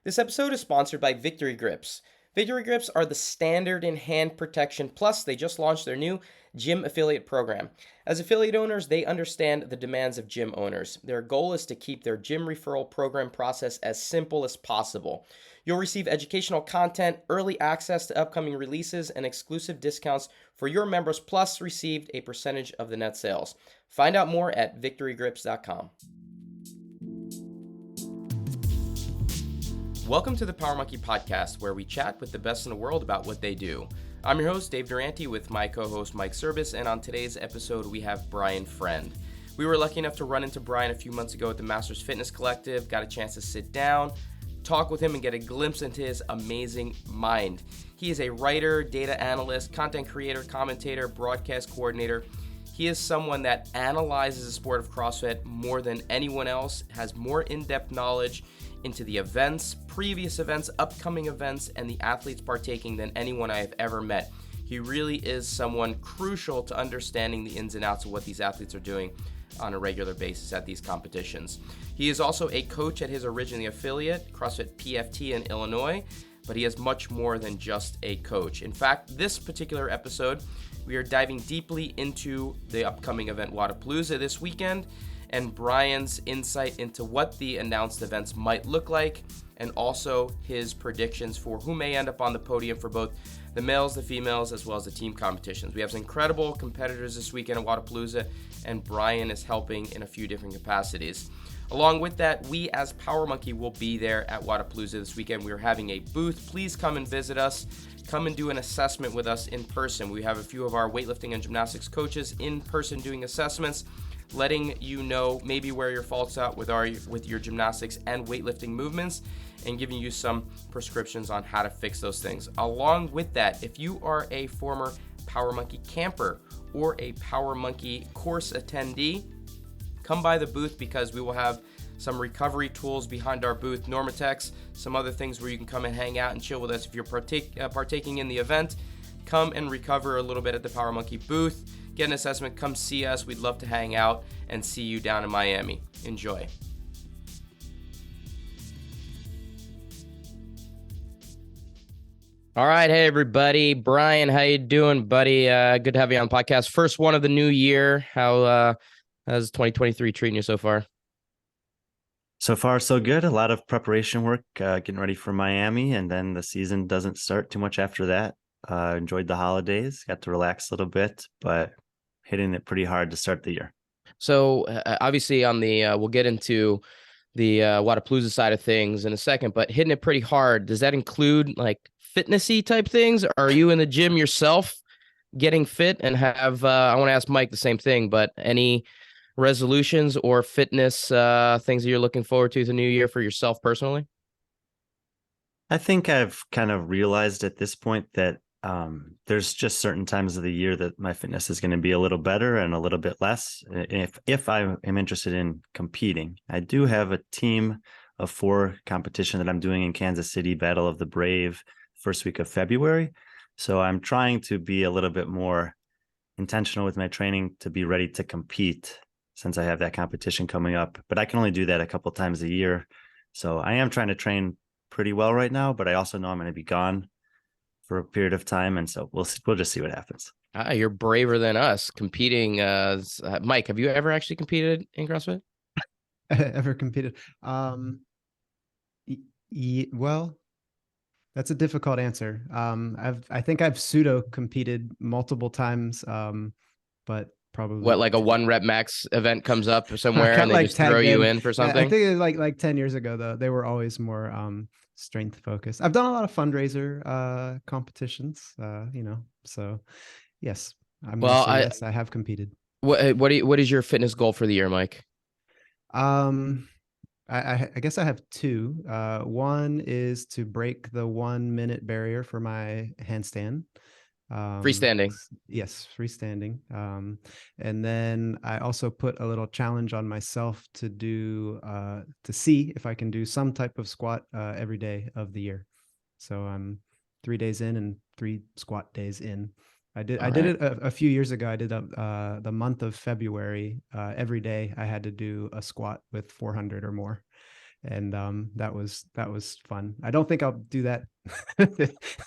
This episode is sponsored by Victory Grips. Victory Grips are the standard in hand protection, plus they just launched their new gym affiliate program. As affiliate owners, they understand the demands of gym owners. Their goal is to keep their gym referral program process as simple as possible. You'll receive educational content, early access to upcoming releases, and exclusive discounts for your members, plus received a percentage of the net sales. Find out more at victorygrips.com. Welcome to the Power Monkey Podcast, where we chat with the best in the world about what they do. I'm your host, Dave Durante, with my co-host, Mike Service, and on today's episode, we have Brian Friend. We were lucky enough to run into Brian a few months ago at the Masters Fitness Collective, got a chance to sit down, talk with him, and get a glimpse into his amazing mind. He is a writer, data analyst, content creator, commentator, broadcast coordinator. He is someone that analyzes the sport of CrossFit more than anyone else, has more in-depth knowledge into the events, previous events, upcoming events, and the athletes partaking than anyone I have ever met. He really is someone crucial to understanding the ins and outs of what these athletes are doing on a regular basis at these competitions. He is also a coach at his originally affiliate, CrossFit PFT in Illinois, but he is much more than just a coach. In fact, this particular episode, we are diving deeply into the upcoming event Wodapalooza this weekend, and Brian's insight into what the announced events might look like, and also his predictions for who may end up on the podium for both the males, the females, as well as the team competitions. We have some incredible competitors this weekend at Wodapalooza, and Brian is helping in a few different capacities. Along with that, we as Power Monkey will be there at Wodapalooza this weekend. We are having a booth. Please come and visit us. Come and do an assessment with us in person. We have a few of our weightlifting and gymnastics coaches in person doing assessments, letting you know maybe where your faults out with your gymnastics and weightlifting movements, and giving you some prescriptions on how to fix those things. Along with that, if you are a former Power Monkey camper or a Power Monkey course attendee, come by the booth because we will have some recovery tools behind our booth, Normatex, some other things where you can come and hang out and chill with us. If you're partaking in the event, come and recover a little bit at the Power Monkey booth. Get an assessment, come see us. We'd love to hang out and see you down in Miami. Enjoy. All right, hey everybody. Brian, how you doing, buddy? Good to have you on the podcast. First one of the new year. How's 2023 treating you so far? So far, so good. A lot of preparation work, getting ready for Miami, and then the season doesn't start too much after that. Enjoyed the holidays, got to relax a little bit, but hitting it pretty hard to start the year. So obviously on the, we'll get into the Wodapalooza side of things in a second, but hitting it pretty hard, does that include like fitnessy type things? Are you in the gym yourself getting fit and have, I want to ask Mike the same thing, but any resolutions or fitness things that you're looking forward to the new year for yourself personally? I think I've kind of realized at this point that there's just certain times of the year that my fitness is going to be a little better and a little bit less. If I am interested in competing, I do have a team of 4 competition that I'm doing in Kansas City, Battle of the Brave, first week of February. So I'm trying to be a little bit more intentional with my training to be ready to compete since I have that competition coming up. But I can only do that a couple times a year. So I am trying to train pretty well right now, but I also know I'm going to be gone for a period of time, and so we'll just see what happens. You're braver than us competing. Mike, have you ever actually competed in CrossFit? Ever competed? Well, that's a difficult answer. I think I've pseudo competed multiple times, but probably what, like a 1 rep max event comes up somewhere and they like just throw you in for something? I think it was like 10 years ago though. They were always more strength focused. I've done a lot of fundraiser competitions, so yes, yes, I have competed. What is your fitness goal for the year, Mike? I guess I have 2. One is to break the 1 minute barrier for my handstand. Freestanding. Yes, freestanding. And then I also put a little challenge on myself to do to see if I can do some type of squat every day of the year. So I'm 3 days in and 3 squat days in. I did it a few years ago. I did the month of February. Every day I had to do a squat with 400 or more. And that was fun. I don't think I'll do that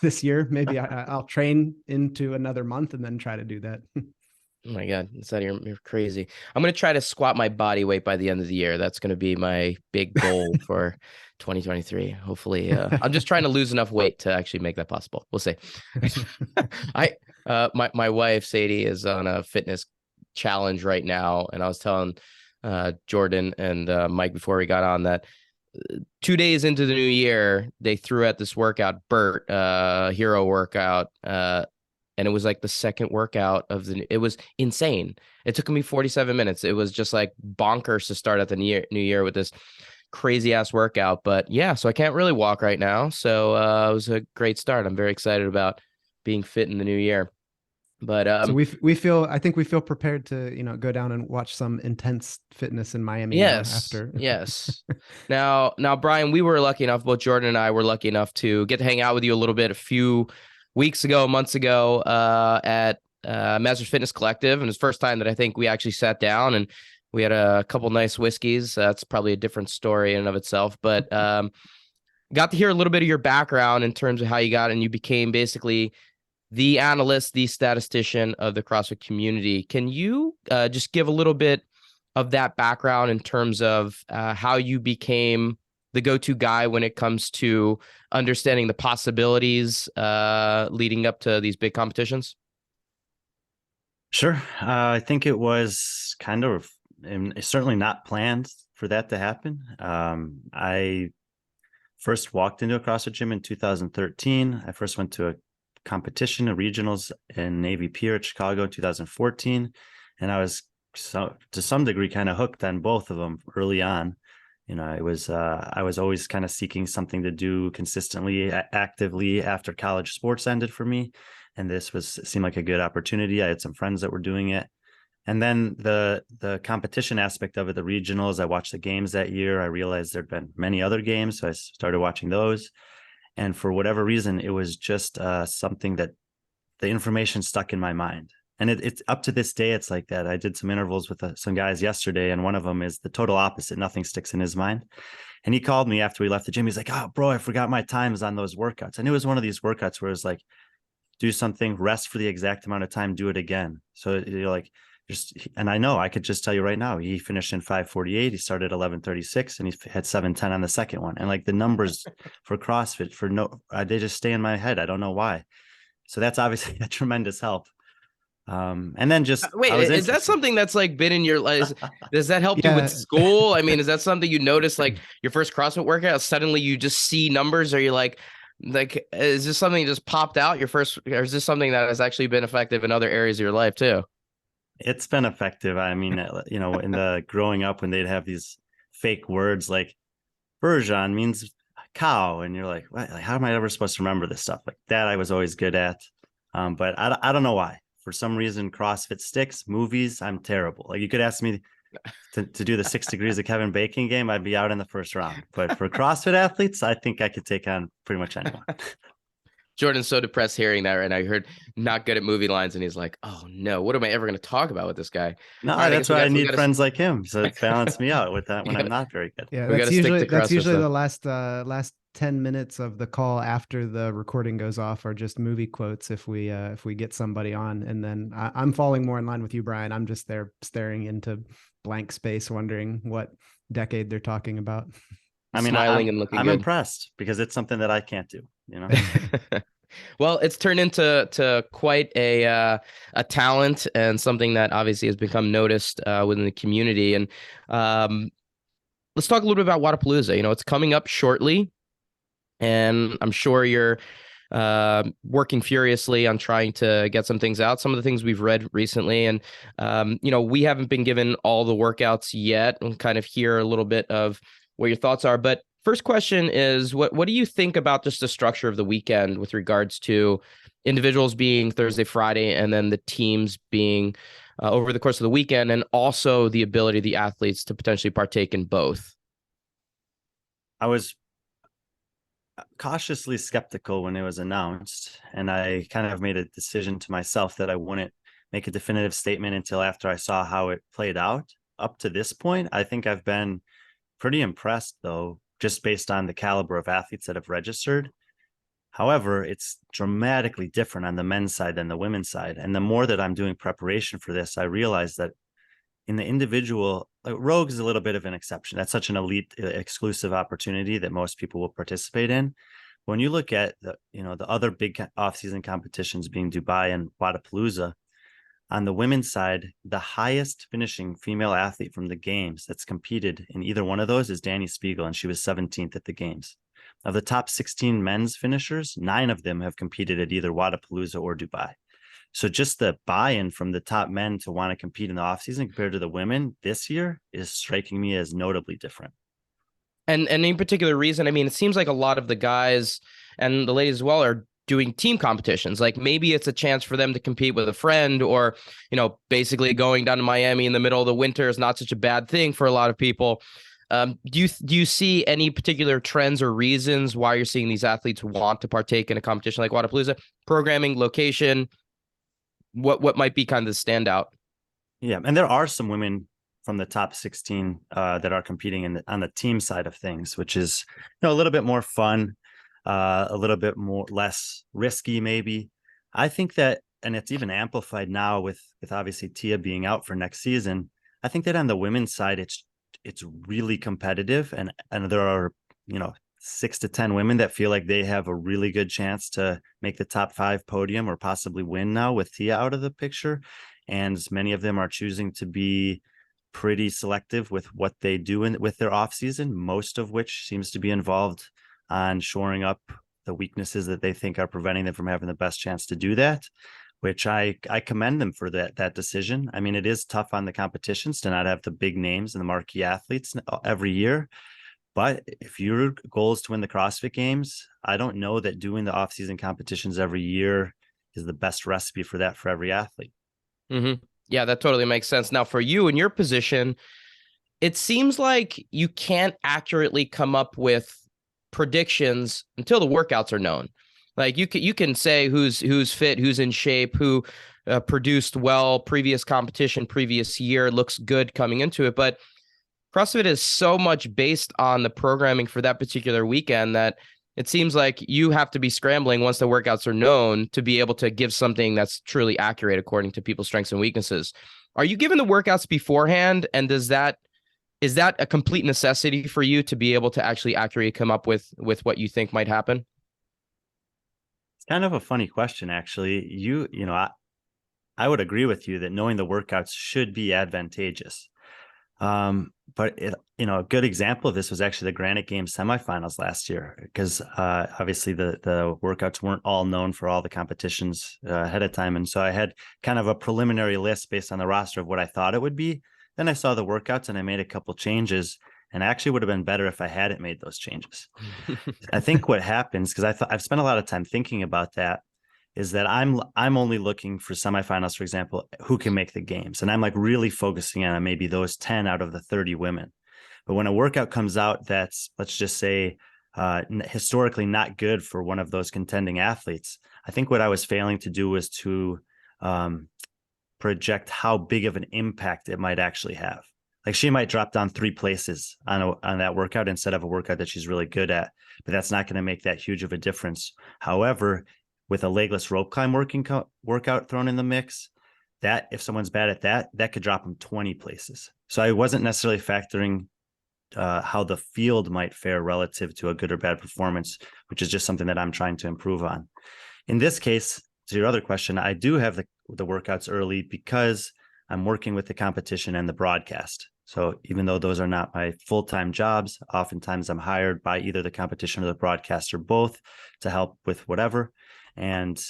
this year. Maybe I'll train into another month and then try to do that. Oh my God, you're crazy. I'm going to try to squat my body weight by the end of the year. That's going to be my big goal for 2023. Hopefully, I'm just trying to lose enough weight to actually make that possible. We'll see. My wife, Sadie, is on a fitness challenge right now. And I was telling Jordan and Mike before we got on that 2 days into the new year, they threw out this workout, Burt, hero workout, and it was like the second workout it was insane. It took me 47 minutes. It was just like bonkers to start at the new year with this crazy ass workout. But yeah, so I can't really walk right now. So it was a great start. I'm very excited about being fit in the new year. But so I think we feel prepared to, go down and watch some intense fitness in Miami. Yes. Now after. Yes. Now, Brian, we were lucky enough, both Jordan and I were lucky enough to get to hang out with you a little bit a few months ago at Masters Fitness Collective. And it's the first time that I think we actually sat down and we had a couple nice whiskeys. That's probably a different story in and of itself, but got to hear a little bit of your background in terms of how you got and you became basically the analyst, the statistician of the CrossFit community. Can you just give a little bit of that background in terms of how you became the go-to guy when it comes to understanding the possibilities leading up to these big competitions? Sure. I think it was kind of certainly not planned for that to happen. I first walked into a CrossFit gym in 2013. I first went to a competition, a regionals in Navy Pier at Chicago in 2014. And I was to some degree kind of hooked on both of them early on. I was always kind of seeking something to do consistently, actively after college sports ended for me. And this seemed like a good opportunity. I had some friends that were doing it. And then the competition aspect of it, the regionals, I watched the games that year. I realized there'd been many other games. So I started watching those. And for whatever reason, it was just something that the information stuck in my mind. And it's up to this day, it's like that. I did some intervals with some guys yesterday, and one of them is the total opposite. Nothing sticks in his mind. And he called me after we left the gym. He's like, "Oh, bro, I forgot my times on those workouts." I knew it was one of these workouts where it's like, do something, rest for the exact amount of time, do it again. So you're like, and I know I could just tell you right now, he finished in 5:48. He started 11:36, and he had 7:10 on the second one. And like the numbers for CrossFit they just stay in my head. I don't know why. So that's obviously a tremendous help. And then just wait, is that something that's like been in your life? Does that help you with school? I mean, is that something you notice, like your first CrossFit workout, suddenly you just see numbers, or you're like, is this something that just popped out your first, or is this something that has actually been effective in other areas of your life too? It's been effective. I mean, in the growing up when they'd have these fake words like Bergeron means cow, and you're like, what? Like, how am I ever supposed to remember this stuff? Like that I was always good at. But I don't know why. For some reason, CrossFit sticks. Movies, I'm terrible. Like you could ask me to do the 6 Degrees of Kevin Bacon game, I'd be out in the first round. But for CrossFit athletes, I think I could take on pretty much anyone. Jordan's so depressed hearing that right now. I heard not good at movie lines, and he's like, "Oh no, what am I ever going to talk about with this guy?" No, right, that's why I need friends like him, so it balance me out with that when I'm not very good. Yeah, that's usually the last 10 minutes of the call after the recording goes off are just movie quotes if we get somebody on. And then I'm falling more in line with you, Brian. I'm just there staring into blank space, wondering what decade they're talking about. I mean, smiling and looking I'm good. Impressed because it's something that I can't do, Well, it's turned into quite a talent and something that obviously has become noticed within the community. And let's talk a little bit about Wodapalooza. It's coming up shortly, and I'm sure you're working furiously on trying to get some things out. Some of the things we've read recently, and we haven't been given all the workouts yet. We'll kind of hear a little bit of what your thoughts are, but first question is, what do you think about just the structure of the weekend with regards to individuals being Thursday, Friday, and then the teams being over the course of the weekend, and also the ability of the athletes to potentially partake in both? I was cautiously skeptical when it was announced, and I kind of made a decision to myself that I wouldn't make a definitive statement until after I saw how it played out. Up to this point, I think I've been pretty impressed, though, just based on the caliber of athletes that have registered. However, it's dramatically different on the men's side than the women's side. And the more that I'm doing preparation for this, I realize that in the individual, like Rogue is a little bit of an exception. That's such an elite, exclusive opportunity that most people will participate in. When you look at the other big off-season competitions being Dubai and Wodapalooza, on the women's side, the highest finishing female athlete from the games that's competed in either one of those is Danny Spiegel, and she was 17th at the games. Of the top 16 men's finishers, 9 of them have competed at either Wodapalooza or Dubai. So just the buy-in from the top men to want to compete in the offseason compared to the women this year is striking me as notably different. And any particular reason? I mean, it seems like a lot of the guys and the ladies as well are doing team competitions. Like maybe it's a chance for them to compete with a friend, or, basically going down to Miami in the middle of the winter is not such a bad thing for a lot of people. Do you see any particular trends or reasons why you're seeing these athletes want to partake in a competition like Wodapalooza? Programming, location, what might be kind of the standout? Yeah, and there are some women from the top 16 that are competing on the team side of things, which is a little bit more fun, a little bit less risky, maybe. I think that, and it's even amplified now with obviously Tia being out for next season. I think that on the women's side, it's really competitive, and there are 6 to 10 women that feel like they have a really good chance to make the top 5 podium or possibly win now with Tia out of the picture. And many of them are choosing to be pretty selective with what they do with their off season, most of which seems to be involved on shoring up the weaknesses that they think are preventing them from having the best chance to do that, which I commend them for that decision. I mean, it is tough on the competitions to not have the big names and the marquee athletes every year. But if your goal is to win the CrossFit Games, I don't know that doing the off-season competitions every year is the best recipe for that for every athlete. Mm-hmm. Yeah, that totally makes sense. Now, for you in your position, it seems like you can't accurately come up with predictions until the workouts are known. Like you can say who's fit, who's in shape, who produced well previous competition, previous year, looks good coming into it. But CrossFit is so much based on the programming for that particular weekend that it seems like you have to be scrambling once the workouts are known to be able to give something that's truly accurate according to people's strengths and weaknesses. Are you given the workouts beforehand? And is that a complete necessity for you to be able to actually accurately come up with what you think might happen? It's kind of a funny question, actually. I would agree with you that knowing the workouts should be advantageous. But a good example of this was actually the Granite Games semifinals last year, because obviously the workouts weren't all known for all the competitions ahead of time. And so I had kind of a preliminary list based on the roster of what I thought it would be. Then I saw the workouts and I made a couple changes, and I actually would have been better if I hadn't made those changes. I think what happens, because I've spent a lot of time thinking about that, is that I'm only looking for semifinals, for example, who can make the games. And I'm like really focusing on maybe those 10 out of the 30 women. But when a workout comes out that's, let's just say, historically not good for one of those contending athletes, I think what I was failing to do was to project how big of an impact it might actually have. Like she might drop down 3 places on that workout instead of a workout that she's really good at, but that's not going to make that huge of a difference. However, with a legless rope climb workout thrown in the mix, that if someone's bad at that could drop them 20 places. So I wasn't necessarily factoring how the field might fare relative to a good or bad performance, which is just something that I'm trying to improve on. In this case, to your other question, I do have the workouts early because I'm working with the competition and the broadcast. So even though those are not my full-time jobs, oftentimes I'm hired by either the competition or the broadcast or both to help with whatever. And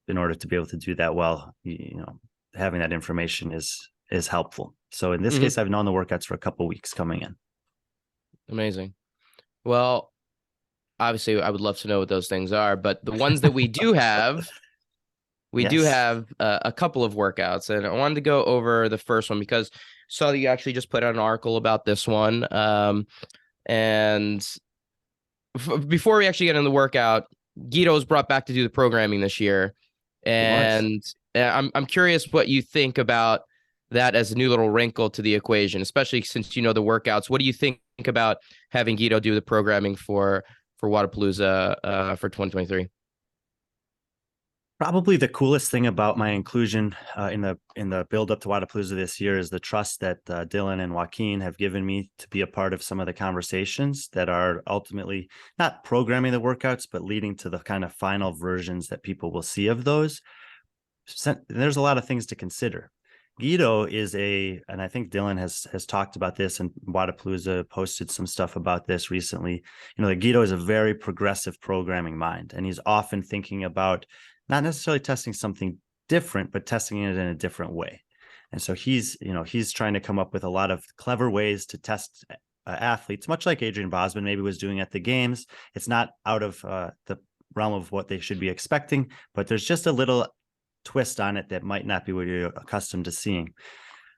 in order to be able to do that well, having that information is helpful. So in this case, I've known the workouts for a couple of weeks coming in. Amazing. Well, obviously, I would love to know what those things are, but the ones that we do have, do have a couple of workouts, and I wanted to go over the first one because I saw that you actually just put out an article about this one. And before we actually get into the workout, Guido was brought back to do the programming this year, and I'm curious what you think about that as a new little wrinkle to the equation, especially since you know the workouts. What do you think about having Guido do the programming for Wodapalooza for 2023? Probably the coolest thing about my inclusion in the build up to Wodapalooza this year is the trust that Dylan and Joaquin have given me to be a part of some of the conversations that are ultimately not programming the workouts, but leading to the kind of final versions that people will see of those. There's a lot of things to consider. Guido and I think Dylan has talked about this, and Wodapalooza posted some stuff about this recently. You know, that Guido is a very progressive programming mind, and he's often thinking about not necessarily testing something different, but testing it in a different way. And so he's trying to come up with a lot of clever ways to test athletes, much like Adrian Bosman maybe was doing at the games. It's not out of the realm of what they should be expecting, but there's just a little twist on it that might not be what you're accustomed to seeing.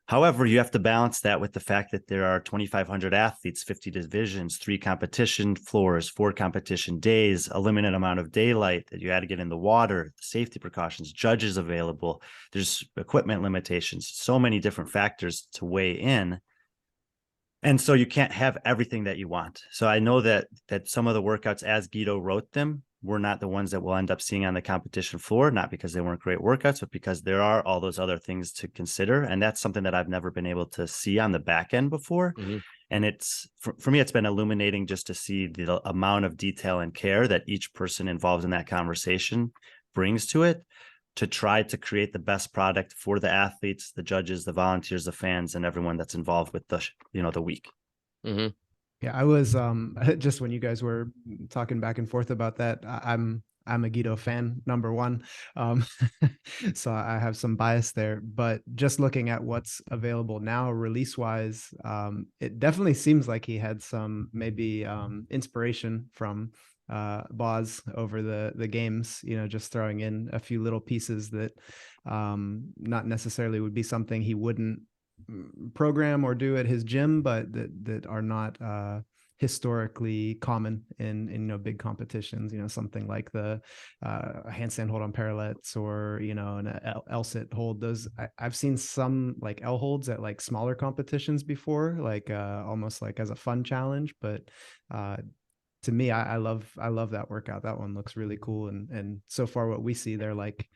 However, you have to balance that with the fact that there are 2,500 athletes, 50 divisions, 3 competition floors, 4 competition days, a limited amount of daylight that you had to get in the water, safety precautions, judges available. There's equipment limitations, so many different factors to weigh in. And so you can't have everything that you want. So I know that some of the workouts, as Guido wrote them, were not the ones that we'll end up seeing on the competition floor, not because they weren't great workouts, but because there are all those other things to consider. And that's something that I've never been able to see on the back end before. Mm-hmm. And it's for me, it's been illuminating just to see the amount of detail and care that each person involved in that conversation brings to it, to try to create the best product for the athletes, the judges, the volunteers, the fans, and everyone that's involved with the week. Mm-hmm. Yeah, I was just when you guys were talking back and forth about that, I'm a Guido fan, number one. So I have some bias there, but just looking at what's available now release wise, it definitely seems like he had some maybe inspiration from Boz over the games, just throwing in a few little pieces that not necessarily would be something he wouldn't program or do at his gym, but that are not historically common in big competitions. Something like the handstand hold on parallettes, or an L sit hold. Those I've seen some like L holds at like smaller competitions before, like almost like as a fun challenge. But to me, I love that workout. That one looks really cool, and so far what we see, they're like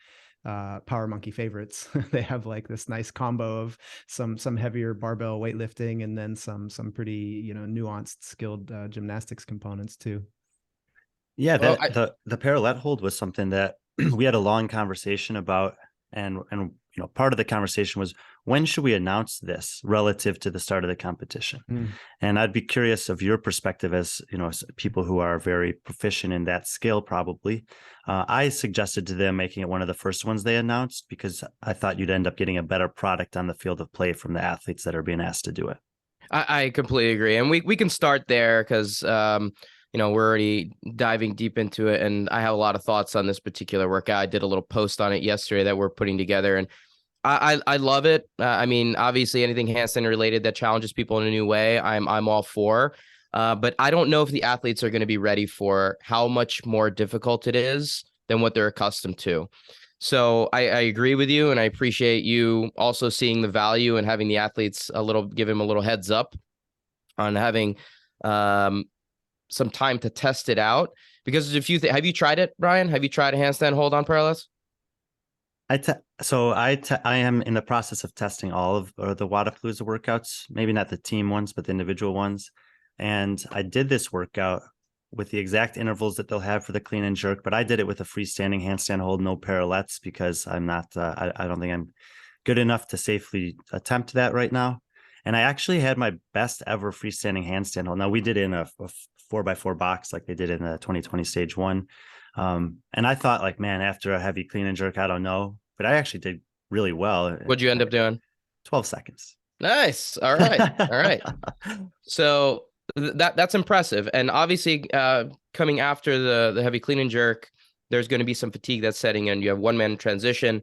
Power Monkey favorites. They have like this nice combo of some heavier barbell weightlifting, and then some pretty nuanced, skilled gymnastics components too. Yeah, the parallel hold was something that we had a long conversation about, and part of the conversation was, when should we announce this relative to the start of the competition? And I'd be curious of your perspective as people who are very proficient in that skill. Probably I suggested to them making it one of the first ones they announced, because I thought you'd end up getting a better product on the field of play from the athletes that are being asked to do it. I completely agree, and we can start there because we're already diving deep into it, and I have a lot of thoughts on this particular workout. I did a little post on it yesterday that we're putting together, and I love it. I mean, obviously anything handstand related that challenges people in a new way, I'm all for. But I don't know if the athletes are going to be ready for how much more difficult it is than what they're accustomed to. So I agree with you, and I appreciate you also seeing the value and having the athletes give them a little heads up on having some time to test it out, because there's a few things. Have you tried it, Brian? Have you tried a handstand hold on parallels? I am in the process of testing all of the Wodapalooza workouts, maybe not the team ones, but the individual ones. And I did this workout with the exact intervals that they'll have for the clean and jerk, but I did it with a freestanding handstand hold, no parallettes, because I'm not, I don't think I'm good enough to safely attempt that right now. And I actually had my best ever freestanding handstand hold. Now, we did it in a 4x4 box like they did in the 2020 stage 1. And I thought, like, man, after a heavy clean and jerk, I don't know, but I actually did really well. What'd you end up doing? 12 seconds. Nice. All right. All right. So that's impressive. And obviously coming after the heavy clean and jerk, there's going to be some fatigue that's setting in. You have one man transition,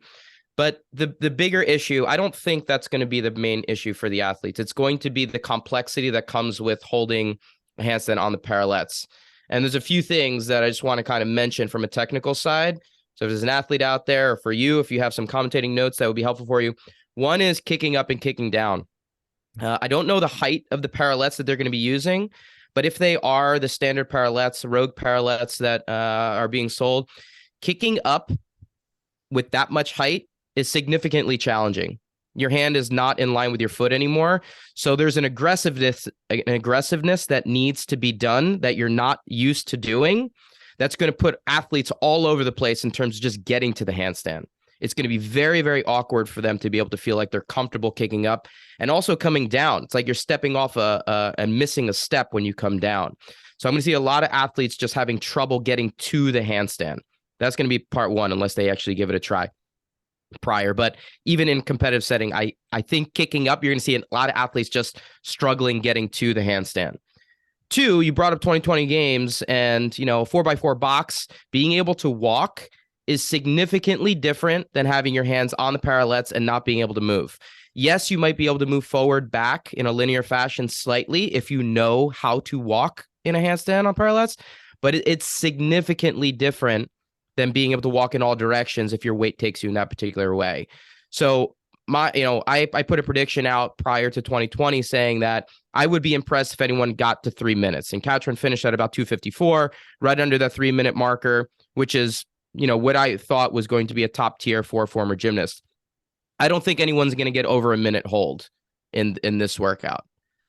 but the bigger issue, I don't think that's going to be the main issue for the athletes. It's going to be the complexity that comes with holding a handstand on the parallettes. And there's a few things that I just want to kind of mention from a technical side. So if there's an athlete out there, or for you, if you have some commentating notes that would be helpful for you. One is kicking up and kicking down. I don't know the height of the parallettes that they're going to be using, but if they are the standard parallettes, rogue parallettes that are being sold, kicking up with that much height is significantly challenging. Your hand is not in line with your foot anymore. So there's an aggressiveness that needs to be done that you're not used to doing. That's going to put athletes all over the place in terms of just getting to the handstand. It's going to be very, very awkward for them to be able to feel like they're comfortable kicking up and also coming down. It's like you're stepping off and missing a step when you come down. So I'm going to see a lot of athletes just having trouble getting to the handstand. That's going to be part one, unless they actually give it a try prior. But even in competitive setting, I think kicking up, you're going to see a lot of athletes just struggling getting to the handstand. Two, you brought up 2020 games and, 4x4 box, being able to walk is significantly different than having your hands on the parallettes and not being able to move. Yes, you might be able to move forward, back in a linear fashion slightly if you know how to walk in a handstand on parallettes, but it's significantly different than being able to walk in all directions if your weight takes you in that particular way. So I put a prediction out prior to 2020 saying that I would be impressed if anyone got to 3 minutes, and Katrin finished at about 2:54, right under the 3-minute marker, which is, what I thought was going to be a top tier for a former gymnast. I don't think anyone's going to get over a minute hold in this workout.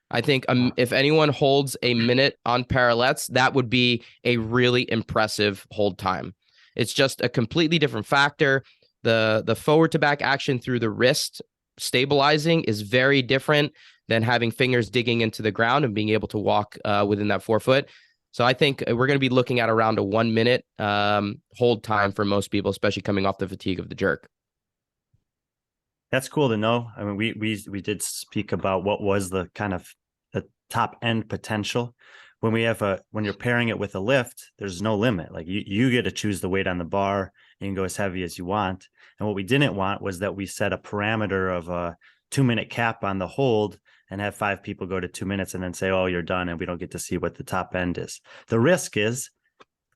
I think if anyone holds a minute on parallettes, that would be a really impressive hold time. It's just a completely different factor. The forward to back action through the wrist stabilizing is very different than having fingers digging into the ground and being able to walk within that 4 foot. So I think we're going to be looking at around a 1 minute hold time for most people, especially coming off the fatigue of the jerk. That's cool to know. I mean, we did speak about what was the kind of the top end potential. When you're pairing it with a lift, there's no limit. Like you get to choose the weight on the bar. You can go as heavy as you want. And what we didn't want was that we set a parameter of a 2-minute cap on the hold and have 5 people go to 2 minutes and then say, oh, you're done. And we don't get to see what the top end is. The risk is,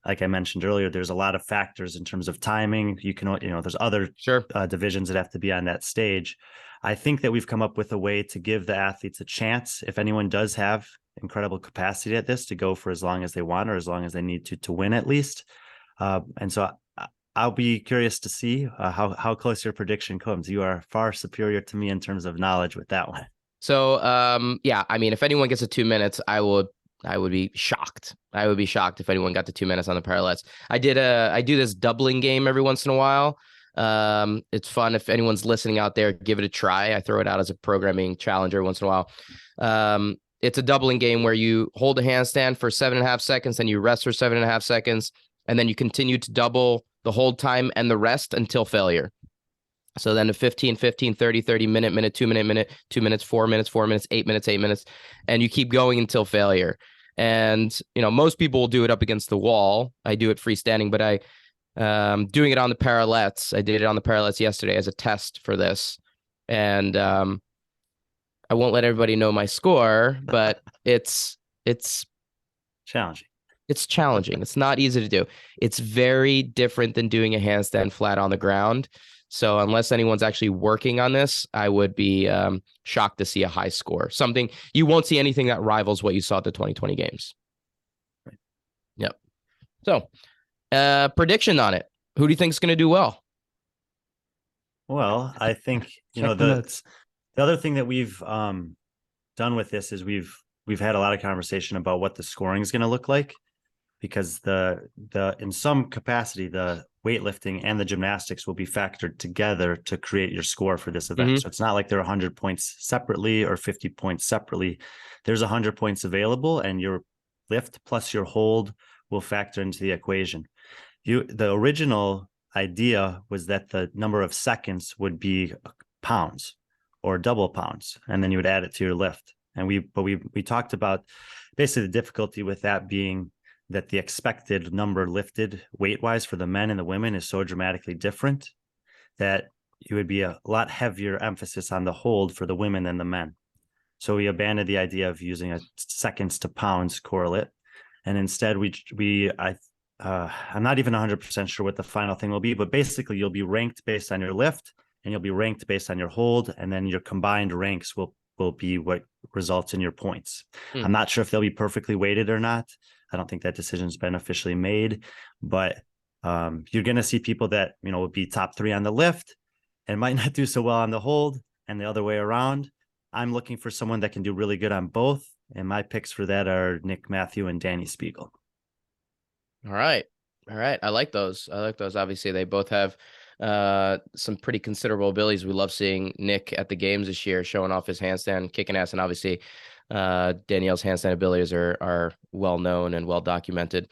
like I mentioned earlier, there's a lot of factors in terms of timing. There's other divisions that have to be on that stage. I think that we've come up with a way to give the athletes a chance, if anyone does have incredible capacity at this, to go for as long as they want or as long as they need to win at least. And so I'll be curious to see how close your prediction comes. You are far superior to me in terms of knowledge with that one. So, if anyone gets to 2 minutes, I would be shocked. I would be shocked if anyone got to 2 minutes on the parallettes. I do this doubling game every once in a while. It's fun. If anyone's listening out there, give it a try. I throw it out as a programming challenge every once in a while. It's a doubling game where you hold a handstand for 7.5 seconds, then you rest for 7.5 seconds, and then you continue to double the hold time and the rest until failure. So then a 15, 30 minute, 2 minute, 2 minutes, 4 minutes, 4 minutes, 8 minutes, 8 minutes, and you keep going until failure. And, most people will do it up against the wall. I do it freestanding, but doing it on the parallettes. I did it on the parallettes yesterday as a test for this. And I won't let everybody know my score, but it's challenging. It's challenging. It's not easy to do. It's very different than doing a handstand flat on the ground. So unless anyone's actually working on this, I would be shocked to see a high score. Something you won't see anything that rivals what you saw at the 2020 games. Right. Yep. So prediction on it. Who do you think is going to do well? Well, I think, the other thing that we've done with this is we've had a lot of conversation about what the scoring is going to look like, because in some capacity, the weightlifting and the gymnastics will be factored together to create your score for this event. Mm-hmm. So it's not like there are 100 points separately or 50 points separately. There's 100 points available, and your lift plus your hold will factor into the equation. The original idea was that the number of seconds would be pounds or double pounds, and then you would add it to your lift. And we talked about basically the difficulty with that being that the expected number lifted weight-wise for the men and the women is so dramatically different that it would be a lot heavier emphasis on the hold for the women than the men. So we abandoned the idea of using a seconds to pounds correlate, and instead I'm not even 100% sure what the final thing will be, but basically you'll be ranked based on your lift and you'll be ranked based on your hold, and then your combined ranks will be what results in your points. I'm not sure if they'll be perfectly weighted or not. I don't think that decision's been officially made, but you're going to see people that, will be top 3 on the lift and might not do so well on the hold, and the other way around. I'm looking for someone that can do really good on both, and my picks for that are Nick Matthew and Danny Spiegel. All right. I like those. Obviously, they both have some pretty considerable abilities. We love seeing Nick at the games this year, showing off his handstand, kicking ass, and obviously Danielle's handstand abilities are well known and well documented.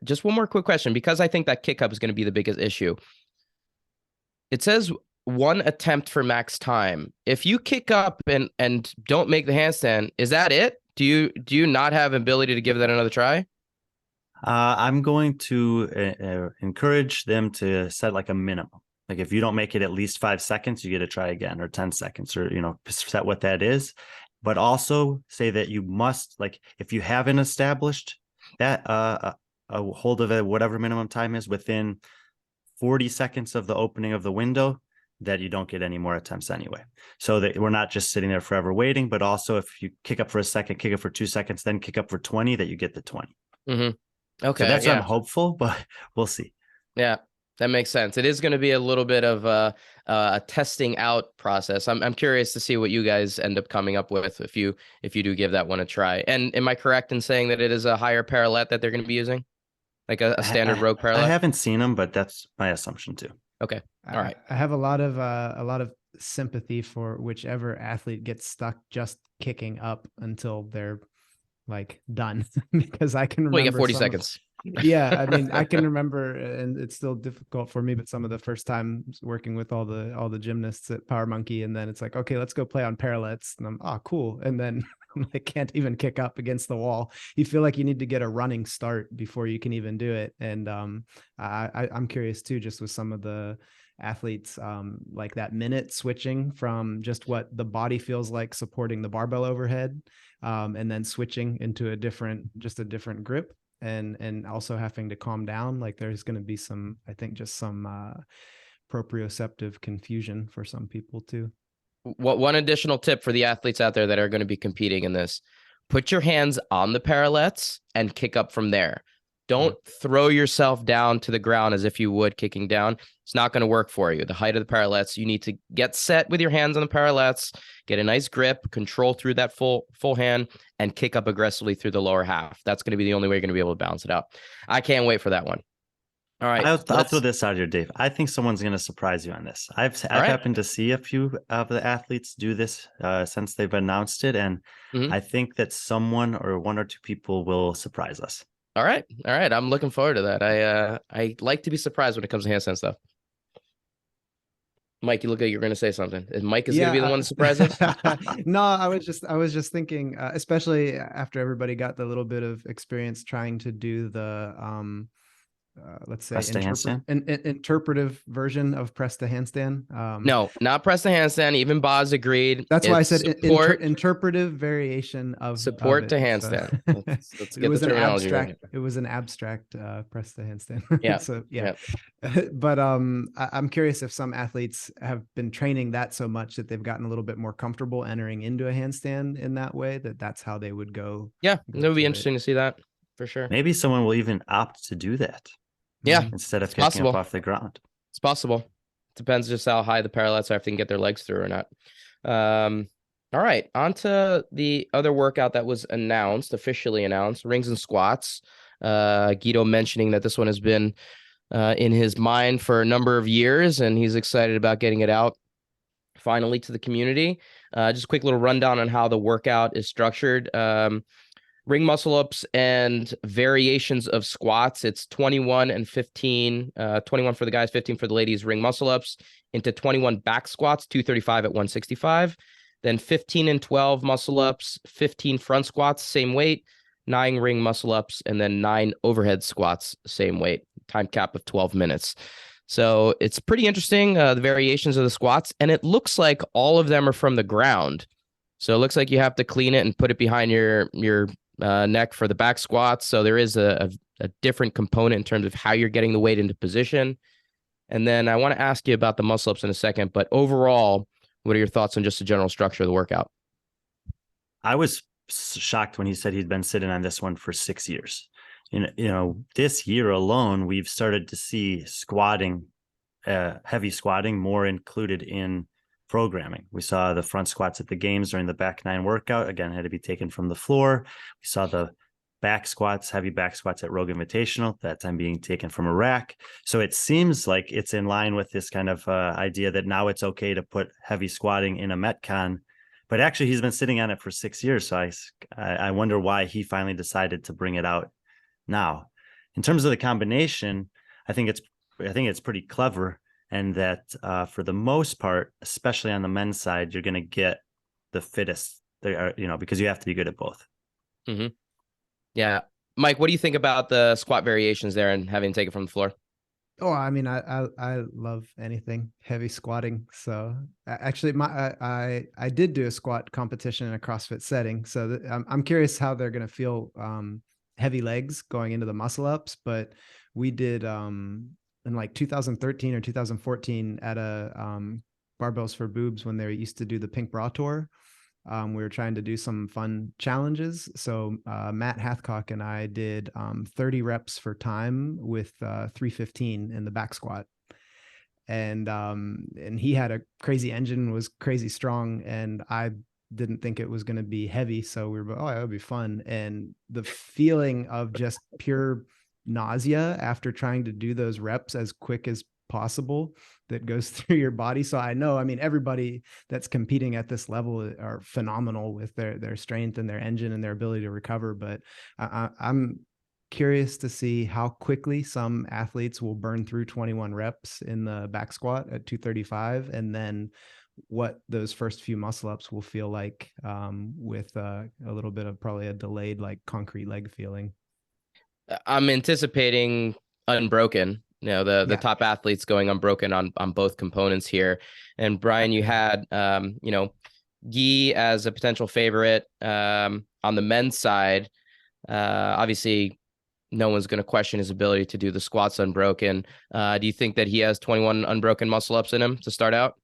Just one more quick question, because I think that kick up is going to be the biggest issue. It says 1 attempt for max time. If you kick up and don't make the handstand, is that it? Do you not have ability to give that another try? I'm going to encourage them to set like a minimum. Like if you don't make it at least 5 seconds, you get to try again, or 10 seconds, or, set what that is. But also say that you must, like, if you haven't established that a hold of whatever minimum time is within 40 seconds of the opening of the window, that you don't get any more attempts anyway. So that we're not just sitting there forever waiting, but also if you kick up for a second, kick up for 2 seconds, then kick up for 20, that you get the 20. Mm-hmm. Okay. So that's what I'm hopeful, but we'll see. Yeah, that makes sense. It is going to be a little bit of a testing out process. I'm curious to see what you guys end up coming up with if you do give that one a try. And am I correct in saying that it is a higher parallel that they're going to be using? Like a standard rogue parallel? I haven't seen them, but that's my assumption too. Okay. All right. I have a lot of sympathy for whichever athlete gets stuck just kicking up until they're like done, because I can remember. Well, you get 40 seconds. Yeah, I mean, I can remember, and it's still difficult for me, but some of the first times working with all the gymnasts at Power Monkey, and then it's like, okay, let's go play on parallettes, and I'm cool, and then I can't even kick up against the wall. You feel like you need to get a running start before you can even do it. And I'm curious too, just with some of the athletes, like that minute switching from just what the body feels like supporting the barbell overhead, and then switching into a different grip, and also having to calm down. Like there's going to be some proprioceptive confusion for some people too. One additional tip for the athletes out there that are going to be competing in this: put your hands on the parallettes and kick up from there. Don't throw yourself down to the ground as if you would kicking down. It's not going to work for you. The height of the parallettes, you need to get set with your hands on the parallettes, get a nice grip, control through that full hand, and kick up aggressively through the lower half. That's going to be the only way you're going to be able to balance it out. I can't wait for that one. All right. I'll throw this out here, Dave. I think someone's going to surprise you on this. I've happened to see a few of the athletes do this since they've announced it. And I think that someone or 1 or 2 people will surprise us. All right. I'm looking forward to that. I like to be surprised when it comes to handstand stuff. Mike, you look like you're going to say something. Mike is going to be the one to surprise us? No, I was just thinking, especially after everybody got the little bit of experience trying to do the let's say interpretive version of press to handstand. No, not press to handstand. Even Boz agreed. That's why I said interpretive variation of support to handstand. Let's get the terminology right. It was an abstract press to handstand. Yeah. So yeah. But I'm curious if some athletes have been training that so much that they've gotten a little bit more comfortable entering into a handstand in that way, that's how they would go. Yeah, it would be interesting to see that for sure. Maybe someone will even opt to do that. Yeah, instead of kicking up off the ground. It's possible. Depends just how high the parallettes are, if they can get their legs through or not. All right, on to the other workout that was officially announced, rings and squats. Guido mentioning that this one has been in his mind for a number of years, and he's excited about getting it out finally to the community. Just a quick little rundown on how the workout is structured. Ring muscle ups and variations of squats. It's 21 and 15, 21 for the guys, 15 for the ladies, ring muscle ups into 21 back squats, 235 at 165. Then 15 and 12 muscle ups, 15 front squats, same weight, 9 ring muscle ups, and then 9 overhead squats, same weight, time cap of 12 minutes. So it's pretty interesting, the variations of the squats, and it looks like all of them are from the ground. So it looks like you have to clean it and put it behind your neck for the back squats. So there is a different component in terms of how you're getting the weight into position. And then I want to ask you about the muscle ups in a second, but overall, what are your thoughts on just the general structure of the workout? I was shocked when he said he'd been sitting on this one for 6 years. This year alone, we've started to see squatting, heavy squatting, more included in programming. We saw the front squats at the games during the back nine workout. Again, had to be taken from the floor. We saw the back squats, heavy back squats at Rogue Invitational, that time being taken from a rack. So it seems like it's in line with this kind of idea that now it's okay to put heavy squatting in a Metcon. But actually, he's been sitting on it for 6 years. So I wonder why he finally decided to bring it out now. In terms of the combination, I think it's pretty clever, and that for the most part, especially on the men's side, you're going to get the fittest. Because you have to be good at both. Mm-hmm. Yeah. Mike, what do you think about the squat variations there and having to take it from the floor? Oh, I mean, I love anything heavy squatting. So actually, I did do a squat competition in a CrossFit setting. So I'm curious how they're going to feel heavy legs going into the muscle ups. But we did in like 2013 or 2014 at a Barbells for Boobs, when they used to do the Pink Bra Tour. We were trying to do some fun challenges. So Matt Hathcock and I did 30 reps for time with 315 in the back squat. And he had a crazy engine, was crazy strong, and I didn't think it was going to be heavy. So we were, that would be fun. And the feeling of just pure nausea after trying to do those reps as quick as possible that goes through your body. So I know, I mean, everybody that's competing at this level are phenomenal with their strength and their engine and their ability to recover. But I'm curious to see how quickly some athletes will burn through 21 reps in the back squat at 235, and then what those first few muscle ups will feel like with a little bit of probably a delayed, like concrete leg feeling. I'm anticipating unbroken. The top athletes going unbroken on both components here. And Brian, you had Guy as a potential favorite on the men's side. Obviously, no one's going to question his ability to do the squats unbroken. Do you think that he has 21 unbroken muscle ups in him to start out?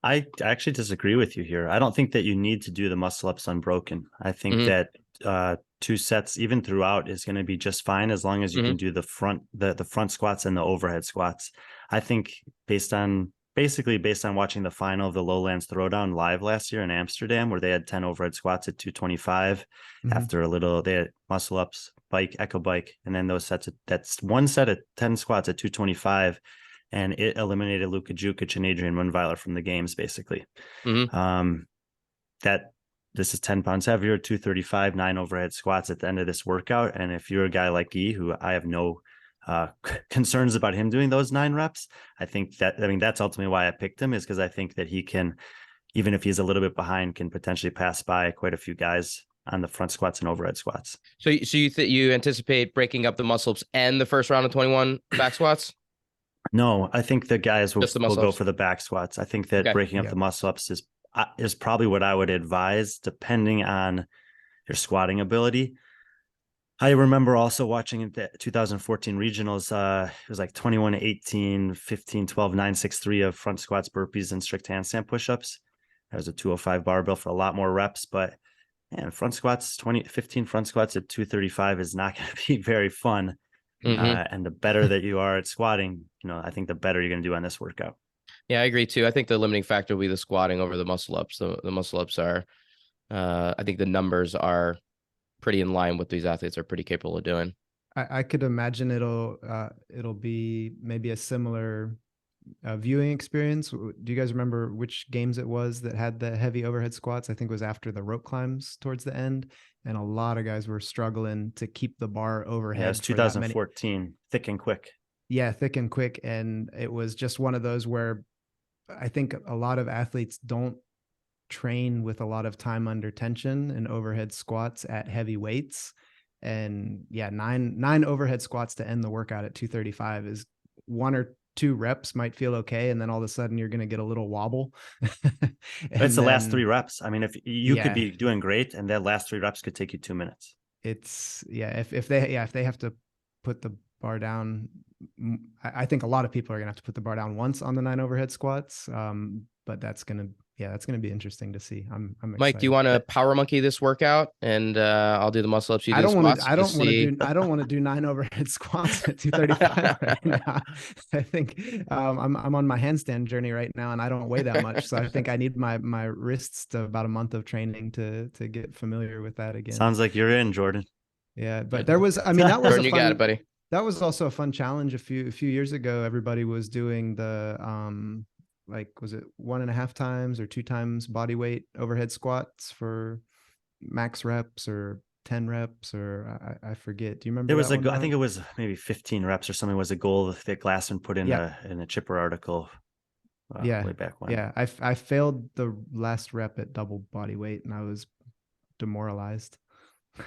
I actually disagree with you here. I don't think that you need to do the muscle ups unbroken. I think that 2 sets even throughout is going to be just fine, as long as you can do the front squats and the overhead squats. I think based on watching the final of the Lowlands Throwdown live last year in Amsterdam, where they had 10 overhead squats at 225 after they had muscle ups, bike, echo bike, and then that's one set of 10 squats at 225. And it eliminated Luka Jukic and Adrian Munweiler from the games, basically. This is 10 pounds heavier, 235, 9 overhead squats at the end of this workout. And if you're a guy like Guy, who I have no concerns about him doing those 9 reps, that's ultimately why I picked him, is because I think that he can, even if he's a little bit behind, can potentially pass by quite a few guys on the front squats and overhead squats. So you anticipate breaking up the muscle ups and the first round of 21 back squats? No, I think the guys will go for the back squats. I think that breaking up the muscle ups is probably what I would advise, depending on your squatting ability. I remember also watching the 2014 regionals. It was like 21, 18, 15, 12, 9, 6, 3 of front squats, burpees, and strict handstand pushups. There was a 205 barbell for a lot more reps, but front squats, 15 front squats at 235 is not going to be very fun. And the better that you are at squatting, I think the better you're going to do on this workout. Yeah, I agree too. I think the limiting factor will be the squatting over the muscle ups. The muscle ups are, I think the numbers are pretty in line with these athletes are pretty capable of doing. I could imagine it'll be maybe a similar viewing experience. Do you guys remember which games it was that had the heavy overhead squats? I think it was after the rope climbs towards the end, and a lot of guys were struggling to keep the bar overhead. Yeah, it was 2014, thick and quick. Yeah, thick and quick. And it was just one of those where I think a lot of athletes don't train with a lot of time under tension and overhead squats at heavy weights. And yeah, nine overhead squats to end the workout at 235 is 1 or 2 reps might feel okay, and then all of a sudden you're going to get a little wobble. It's the last 3 reps. I mean, if you could be doing great, and that last 3 reps could take you 2 minutes. It's if they have to put the bar down. I think a lot of people are gonna have to put the bar down once on the 9 overhead squats. But that's gonna be interesting to see. I'm excited. Mike, do you want to power monkey this workout, and I'll do the muscle ups? You do the squats. I don't want to do 9 overhead squats at 235 right now. I think I'm on my handstand journey right now, and I don't weigh that much, so I think I need my wrists to about a month of training to get familiar with that again. Sounds like you're in, Jordan. Yeah, but there was, I mean, that was Jordan, you got it, buddy. That was also a fun challenge a few years ago. Everybody was doing the like, was it 1.5 times or 2 times body weight overhead squats for max reps or 10 reps, or I forget. Do you remember? There was I think it was maybe 15 reps or something was a goal that Glassman put in a Chipper article. Way back when. Yeah, I failed the last rep at double body weight, and I was demoralized.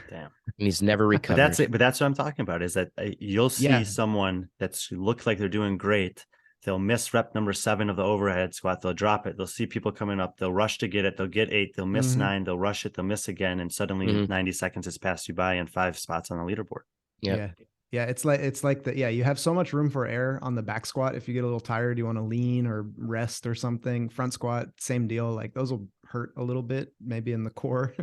Damn. And he's never recovered. But that's it. But that's what I'm talking about, is that you'll see someone that's looks like they're doing great. They'll miss rep number 7 of the overhead squat. They'll drop it. They'll see people coming up. They'll rush to get it. They'll get 8. They'll miss 9. They'll rush it. They'll miss again. And suddenly 90 seconds has passed you by and 5 spots on the leaderboard. Yeah. It's like that. Yeah. You have so much room for error on the back squat. If you get a little tired, you want to lean or rest or something. Front squat, same deal. Like those will hurt a little bit, maybe in the core,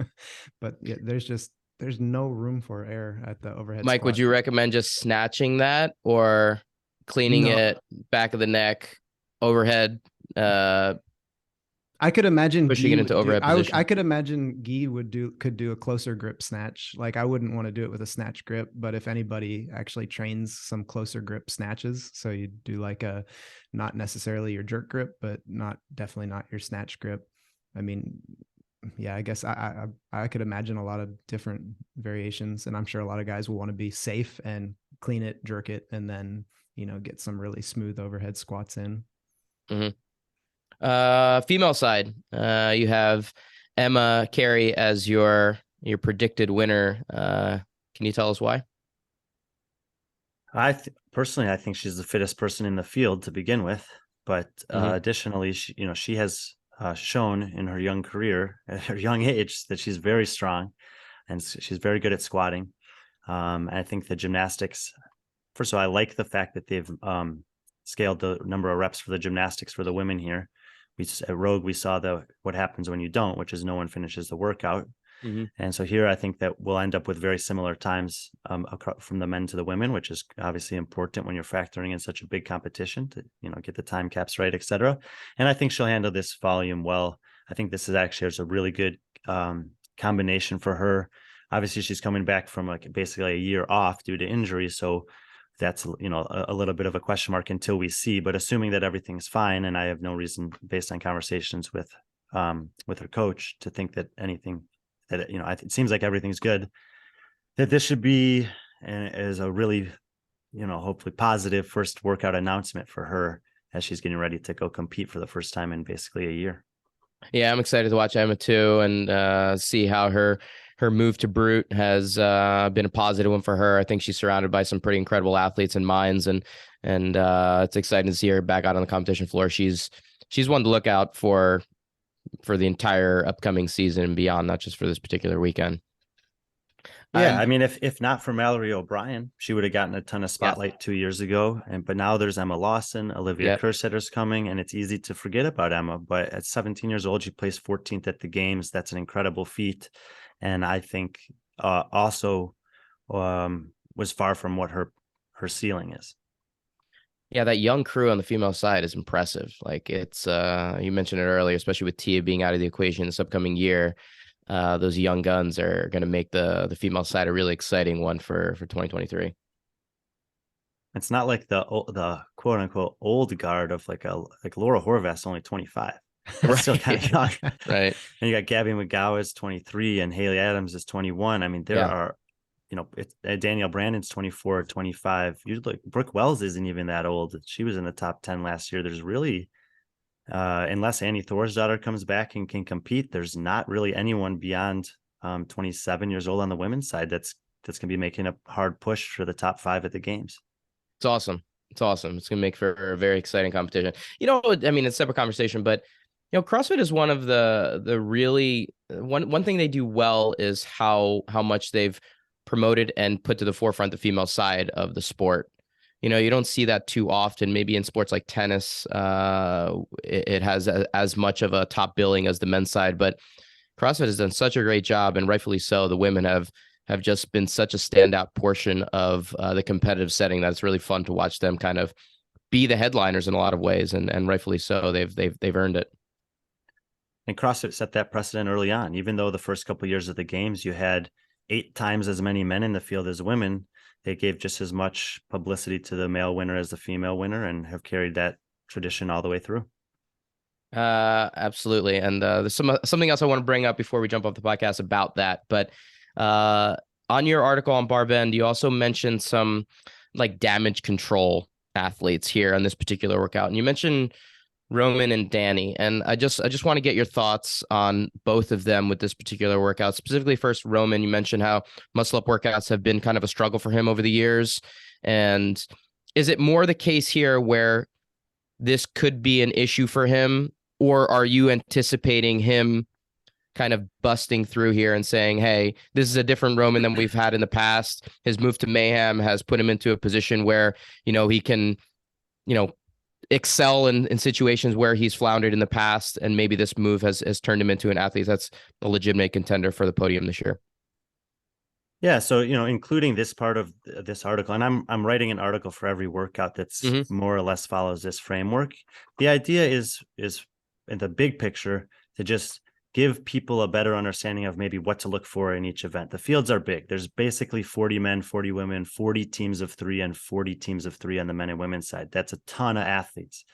but yeah, there's no room for error at the overhead Mike, squat. would you recommend just snatching that or cleaning it, back of the neck, overhead? I could imagine pushing it into overhead position. I could imagine Guy could do a closer grip snatch. Like I wouldn't want to do it with a snatch grip, but if anybody actually trains some closer grip snatches, so you do like a, not necessarily your jerk grip, but definitely not your snatch grip. I mean, yeah, I guess I could imagine a lot of different variations, and I'm sure a lot of guys will want to be safe and clean it, jerk it, and then, get some really smooth overhead squats in. Female side, you have Emma Carey as your predicted winner. Can you tell us why? Personally, I think she's the fittest person in the field to begin with, but additionally, she has shown in her young career, at her young age, that she's very strong and she's very good at squatting. I think the gymnastics, first of all, I like the fact that they've scaled the number of reps for the gymnastics for the women here. At Rogue, we saw what happens when you don't, which is no one finishes the workout. And so here, I think that we'll end up with very similar times from the men to the women, which is obviously important when you're factoring in such a big competition to, get the time caps right, et cetera. And I think she'll handle this volume well. I think this is actually a really good combination for her. Obviously, she's coming back from basically a year off due to injury. So that's, a little bit of a question mark until we see, but assuming that everything's fine, and I have no reason based on conversations with her coach to think that anything that, it seems like everything's good, that this should be as a really, hopefully positive first workout announcement for her as she's getting ready to go compete for the first time in basically a year. Yeah, I'm excited to watch Emma too, and see how her move to Brute has been a positive one for her. I think she's surrounded by some pretty incredible athletes and minds, and it's exciting to see her back out on the competition floor. She's one to look out for the entire upcoming season and beyond, not just for this particular weekend. Yeah, I mean, if not for Mallory O'Brien, she would have gotten a ton of spotlight 2 years ago. But now there's Emma Lawson, Olivia Kersetter's coming, and it's easy to forget about Emma. But at 17 years old, she placed 14th at the games. That's an incredible feat, and I think also was far from what her ceiling is. Yeah, that young crew on the female side is impressive. Like it's you mentioned it earlier, especially with Tia being out of the equation this upcoming year. Those young guns are going to make the female side a really exciting one for 2023. It's not like the quote unquote old guard of like Laura Horvath's only 25. That's still kind of young. Right. And you got Gabby McGowan is 23 and Haley Adams is 21. I mean, there are, Danielle Brandon's 24, 25. Usually Brooke Wells isn't even that old. She was in the top 10 last year. There's really, unless Annie Thorsdottir comes back and can compete, there's not really anyone beyond 27 years old on the women's side that's going to be making a hard push for the top 5 at the games. It's awesome. It's going to make for a very exciting competition. I mean, it's a separate conversation, but CrossFit is one of the really one thing they do well is how much they've promoted and put to the forefront the female side of the sport. You don't see that too often. Maybe in sports like tennis, it has as much of a top billing as the men's side, but CrossFit has done such a great job, and rightfully so. The women have just been such a standout portion of the competitive setting that it's really fun to watch them kind of be the headliners in a lot of ways, and rightfully so. They've earned it. And CrossFit set that precedent early on. Even though the first couple of years of the games, you had 8 times as many men in the field as women, they gave just as much publicity to the male winner as the female winner, and have carried that tradition all the way through. Absolutely. And there's something else I want to bring up before we jump off the podcast about that. But on your article on Barbend, you also mentioned some like damage control athletes here on this particular workout, and you mentioned Roman and Danny, and I just want to get your thoughts on both of them with this particular workout. Specifically, first Roman, you mentioned how muscle up workouts have been kind of a struggle for him over the years, and is it more the case here where this could be an issue for him, or are you anticipating him kind of busting through here and saying, hey, this is a different Roman than we've had in the past. His move to Mayhem has put him into a position where, he can, excel in situations where he's floundered in the past. And maybe this move has turned him into an athlete that's a legitimate contender for the podium this year. Yeah. So, including this part of this article, and I'm writing an article for every workout that's more or less follows this framework. The idea is in the big picture to just give people a better understanding of maybe what to look for in each event. The fields are big. There's basically 40 men, 40 women, 40 teams of 3, and 40 teams of 3 on the men and women's side. That's a ton of athletes,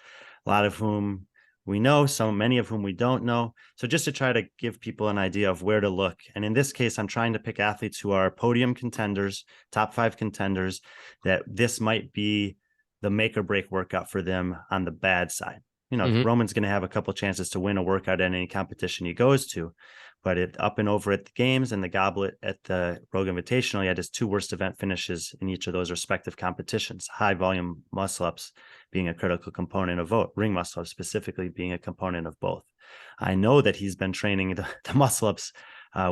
a lot of whom we know, many of whom we don't know. So just to try to give people an idea of where to look. And in this case, I'm trying to pick athletes who are podium contenders, top 5 contenders, that this might be the make or break workout for them on the bad side. Roman's going to have a couple chances to win a workout at any competition he goes to, but up and over at the games and the Goblet at the Rogue Invitational, he had his 2 worst event finishes in each of those respective competitions. High volume muscle ups being a critical component of both, ring muscle ups specifically being a component of both. I know that he's been training the muscle ups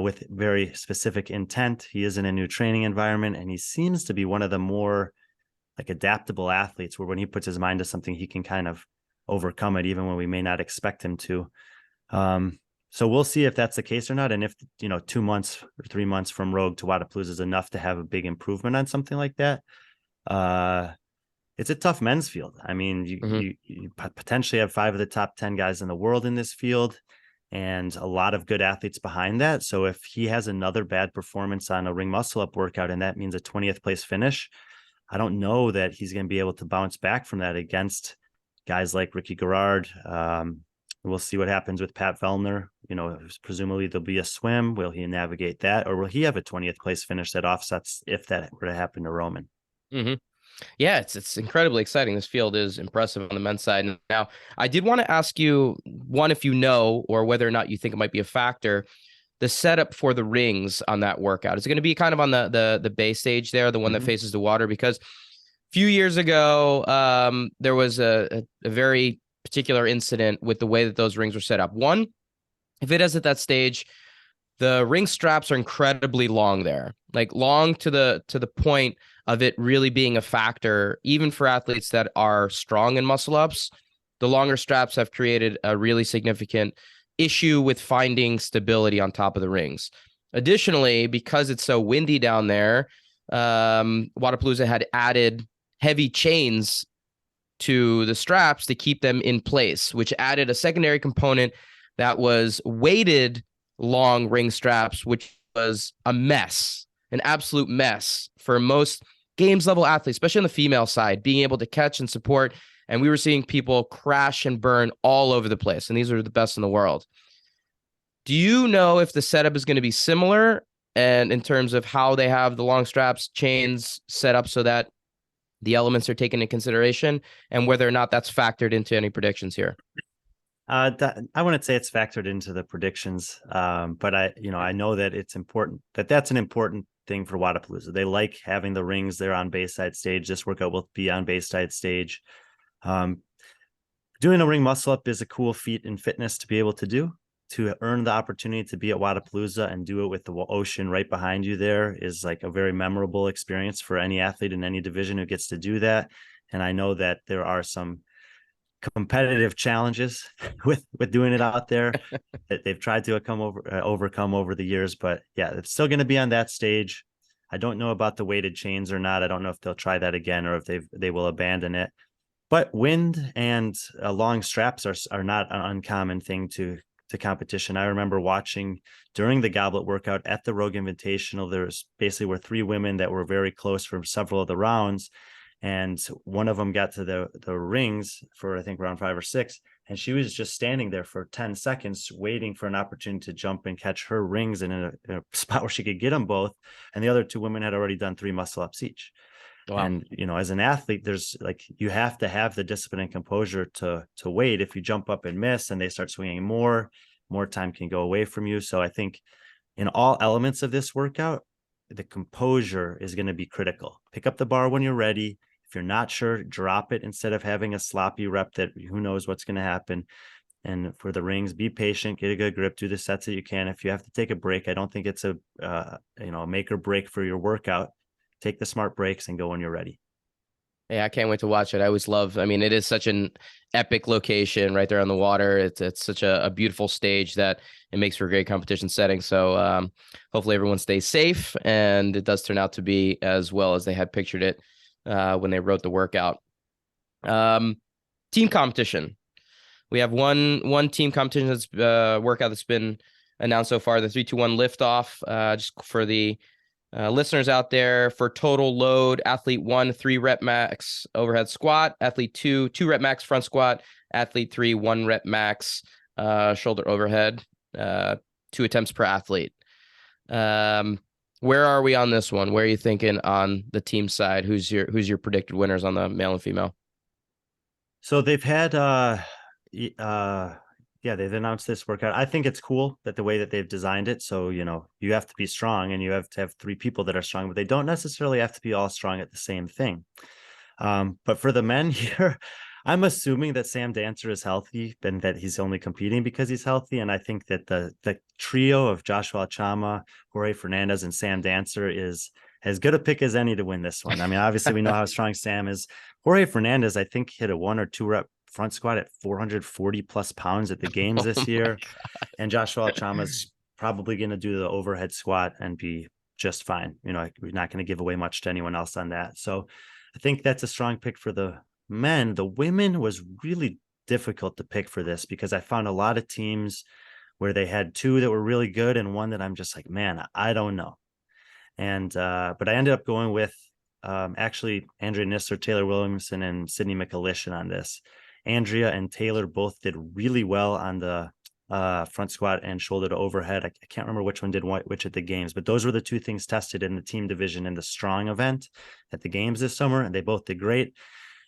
with very specific intent. He is in a new training environment, and he seems to be one of the more like adaptable athletes, where when he puts his mind to something, he can kind of overcome it even when we may not expect him to. So we'll see if that's the case or not. And if, 2 months or 3 months from Rogue to Wodapalooza is enough to have a big improvement on something like that. It's a tough men's field. I mean, you potentially have 5 of the top 10 guys in the world in this field, and a lot of good athletes behind that. So if he has another bad performance on a ring muscle up workout, and that means a 20th place finish, I don't know that he's going to be able to bounce back from that against guys like Ricky Garrard. We'll see what happens with Pat Vellner. Presumably there'll be a swim. Will he navigate that, or will he have a 20th place finish that offsets if that were to happen to Roman? Yeah, it's incredibly exciting. This field is impressive on the men's side. Now, I did want to ask you, one, if you know, or whether or not you think it might be a factor, the setup for the rings on that workout. Is it going to be kind of on the base stage there, the one that faces the water? Because few years ago, there was a very particular incident with the way that those rings were set up. One, if it is at that stage, the ring straps are incredibly long there, like long to the point of it really being a factor, even for athletes that are strong in muscle ups. The longer straps have created a really significant issue with finding stability on top of the rings. Additionally, because it's so windy down there, Wodapalooza had added heavy chains to the straps to keep them in place, which added a secondary component that was weighted long ring straps, which was a mess, an absolute mess for most games level athletes, especially on the female side, being able to catch and support. And we were seeing people crash and burn all over the place. And these are the best in the world. Do you know if the setup is going to be similar, and in terms of how they have the long straps, chains set up so that the elements are taken into consideration, and whether or not that's factored into any predictions here? I wouldn't say it's factored into the predictions, but I know that it's important, that's an important thing for Wodapalooza. They like having the rings there on Bayside stage. This workout will be on Bayside stage. Doing a ring muscle up is a cool feat in fitness to be able to do. to earn the opportunity to be at Wodapalooza and do it with the ocean right behind you there is like a very memorable experience for any athlete in any division who gets to do that. And I know that there are some competitive challenges with doing it out there that they've tried to overcome over the years. But yeah, it's still going to be on that stage. I don't know about the weighted chains or not. I don't know if they'll try that again or if they will abandon it. But wind and long straps are not an uncommon thing to competition. I remember watching during the goblet workout at the Rogue Invitational, there was basically were 3 women that were very close for several of the rounds. And one of them got to the rings for, I think, round 5 or 6. And she was just standing there for 10 seconds waiting for an opportunity to jump and catch her rings in a spot where she could get them both. And the other 2 women had already done 3 muscle ups each. Wow. And, as an athlete, there's like, you have to have the discipline and composure to wait. If you jump up and miss and they start swinging more time can go away from you. So I think in all elements of this workout, the composure is going to be critical. Pick up the bar when you're ready. If you're not sure, drop it instead of having a sloppy rep that who knows what's going to happen. And for the rings, be patient, get a good grip, do the sets that you can. If you have to take a break, I don't think it's a make or break for your workout. Take the smart breaks and go when you're ready. Yeah, I can't wait to watch it. I always love, it is such an epic location right there on the water. It's such a beautiful stage that it makes for a great competition setting. So hopefully everyone stays safe and it does turn out to be as well as they had pictured it when they wrote the workout. Team competition. We have one team competition that's workout that's been announced so far, the 3-2-1 liftoff, just for the listeners out there. For total load, athlete 1, 3 rep max overhead squat, athlete 2, 2 rep max front squat, athlete 3, 1 rep max shoulder overhead, 2 attempts per athlete. Where are we on this one? Where are you thinking on the team side? Who's your predicted winners on the male and female? So they've had they've announced this workout. I think it's cool that the way that they've designed it. So, you have to be strong and you have to have 3 people that are strong, but they don't necessarily have to be all strong at the same thing. But for the men here, I'm assuming that Sam Dancer is healthy and that he's only competing because he's healthy. And I think that the trio of Joshua Achama, Jorge Fernandez, and Sam Dancer is as good a pick as any to win this one. Obviously we know how strong Sam is. Jorge Fernandez, I think, hit a 1 or 2 rep front squat at 440 plus pounds at the games this year. And Joshua Achama's probably going to do the overhead squat and be just fine. We're not going to give away much to anyone else on that. So I think that's a strong pick for the men. The women was really difficult to pick for this because I found a lot of teams where they had 2 that were really good and 1 that I'm just like, man, I don't know. And but I ended up going with actually Andrea Nisler, Taylor Williamson, and Sydney McAlishan on this. Andrea and Taylor both did really well on the front squat and shoulder to overhead. I can't remember which one did which at the games, but those were the 2 things tested in the team division in the strong event at the games this summer, and they both did great.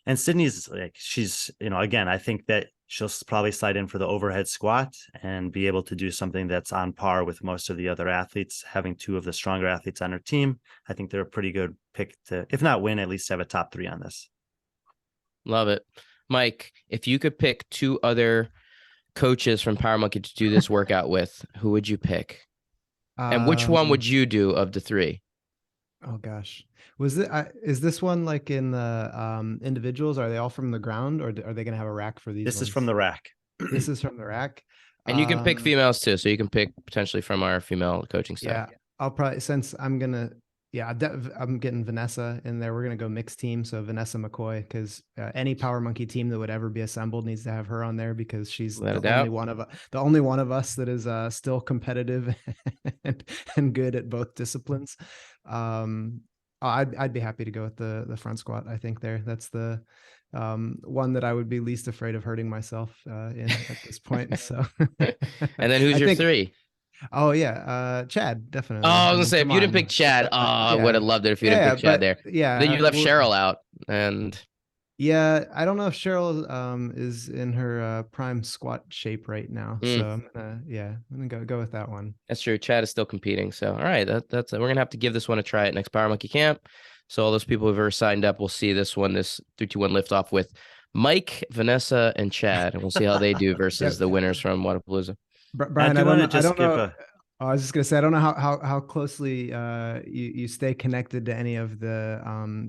And Sydney's she's, again, I think that she'll probably slide in for the overhead squat and be able to do something that's on par with most of the other athletes. Having 2 of the stronger athletes on her team, I think they're a pretty good pick to, if not win, at least have a top 3 on this. Love it. Mike, if you could pick 2 other coaches from Power Monkey to do this workout with, who would you pick? And which one would you do of the 3? Oh gosh, is this one like in the individuals? Are they all from the ground, or are they going to have a rack for these? This ones? Is from the rack. This is from the rack. And you can pick females too, so you can pick potentially from our female coaching staff. Yeah, I'll probably, since I'm getting Vanessa in there. We're going to go mixed team. So Vanessa McCoy, because any Power Monkey team that would ever be assembled needs to have her on there because she's the only one of us that is still competitive and good at both disciplines. I'd be happy to go with the front squat. I think that's the one that I would be least afraid of hurting myself in at this point. So, and then who's your 3? Oh yeah, Chad, definitely. Oh, I was gonna say, if you didn't pick Chad, I would have loved it if you didn't pick Chad there. Yeah, then you left Cheryl out, and yeah, I don't know if Cheryl is in her prime squat shape right now. So I'm gonna go with that one. That's true. Chad is still competing. So all right, that's we're gonna have to give this one a try at next Power Monkey Camp. So all those people who've ever signed up, we'll see this 3-2-1 liftoff with Mike, Vanessa, and Chad, and we'll see how they do versus the winners from Wodapalooza. Brian, do I don't want to know. I just don't give know. a I was just gonna say I don't know how closely you stay connected to any of the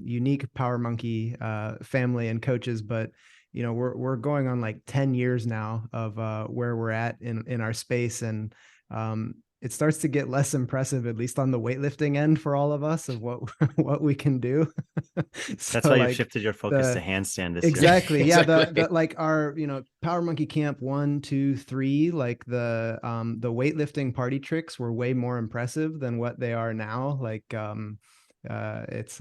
unique Power Monkey family and coaches, but we're going on like 10 years now of where we're at in our space, and it starts to get less impressive, at least on the weightlifting end for all of us, of what what we can do. that's So why you've like shifted your focus to the handstand this year. exactly. Yeah. The Exactly. like our, Power Monkey Camp 1, 2, 3, like the weightlifting party tricks were way more impressive than what they are now. Like it's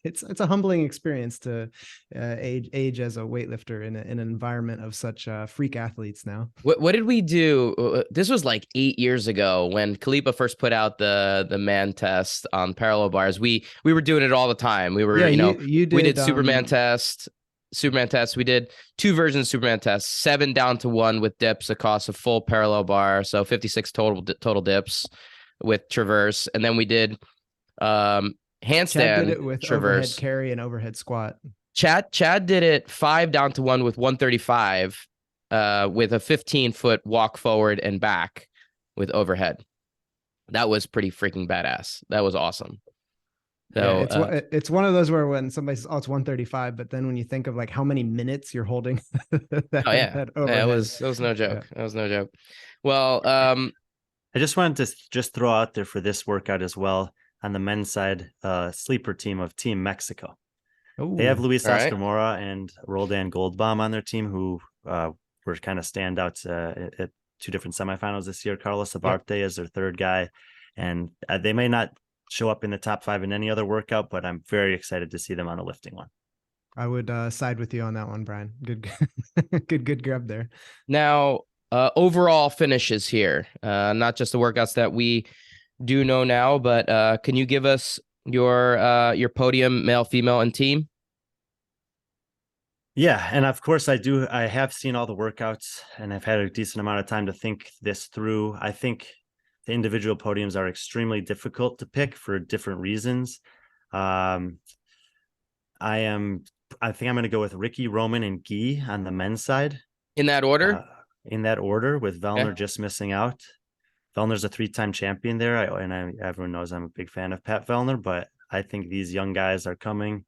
it's a humbling experience to age as a weightlifter in an environment of such freak athletes now. What did we do? This was like 8 years ago when Kalipa first put out the man test on parallel bars. We were doing it all the time. We were, Yeah, you we did did Superman test. We did two versions of Superman test, 7 down to 1 with dips across a full parallel bar, so 56 total dips with traverse, and then we did Chad did handstand it with overhead traverse. carry and overhead squat. Chad did it 5 down to 1 with 135 with a 15-foot walk forward and back with overhead. That was pretty freaking badass. That was awesome. Yeah, So it's one of those where when somebody says, "Oh, it's 135," but then when you think of like how many minutes you're holding oh yeah, that yeah, overhead, it was no yeah. joke. That was no joke. Well, I just wanted to just throw out there for this workout as well on the men's side, sleeper team of Team Mexico. They have Oh, Luis all right. Oscar Mora and Roldan Goldbaum on their team, who were kind of standouts at 2 different semifinals this year. Carlos Yep. Abarte is their third guy, and they may not show up in the top 5 in any other workout, but I'm very excited to see them on a lifting one. I would side with you on that one, Brian. Good, good grab there. Now, overall finishes here, not just the workouts that we do know now, but can you give us your podium, male, female, and team? Yeah, and of course I have seen all the workouts and I've had a decent amount of time to think this through. I think the individual podiums are extremely difficult to pick for different reasons. Um, I think I'm going to go with Ricky, Roman, and Guy on the men's side. In that order? In that order, with Okay. Vellner just missing out. Vellner's a 3-time champion there, everyone knows I'm a big fan of Pat Vellner, but I think these young guys are coming,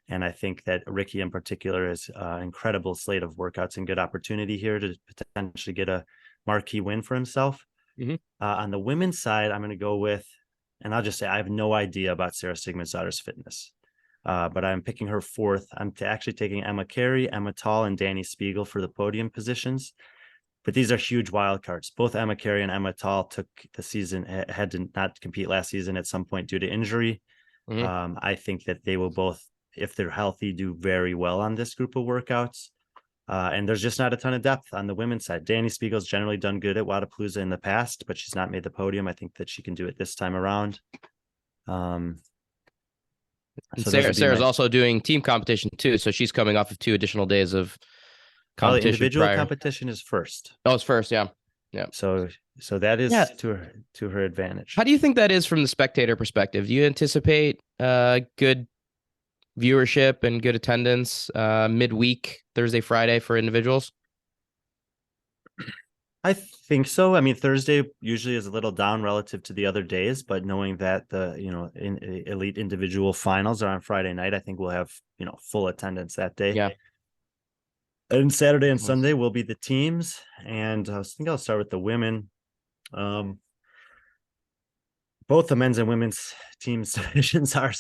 and I think that Ricky in particular is an incredible slate of workouts and good opportunity here to potentially get a marquee win for himself. Mm-hmm. On the women's side, I'm going to go with, and I'll just say I have no idea about Sarah Sigmundsdottir's fitness. But I'm picking her fourth. I'm actually taking Emma Carey, Emma Tall, and Danny Spiegel for the podium positions. But these are huge wild cards. Both Emma Carey and Emma Tall took the season, had to not compete last season at some point due to injury. Mm-hmm. I think that they will both, if they're healthy, do very well on this group of workouts. And there's just not a ton of depth on the women's side. Danny Spiegel's generally done good at Wodapalooza in the past, but she's not made the podium. I think that she can do it this time around. And So those would be Sarah's also doing team competition too, so she's coming off of 2 additional days of Well, competition individual prior. competition is first. Oh, it's first, yeah. Yeah. So that is to her advantage. How do you think that is from the spectator perspective? Do you anticipate good viewership and good attendance midweek, Thursday, Friday for individuals? I think so. I mean, Thursday usually is a little down relative to the other days, but knowing that the elite individual finals are on Friday night, I think we'll have full attendance that day. Yeah. And Saturday and Sunday will be the teams, and I think I'll start with the women. Both the men's and women's teams divisions are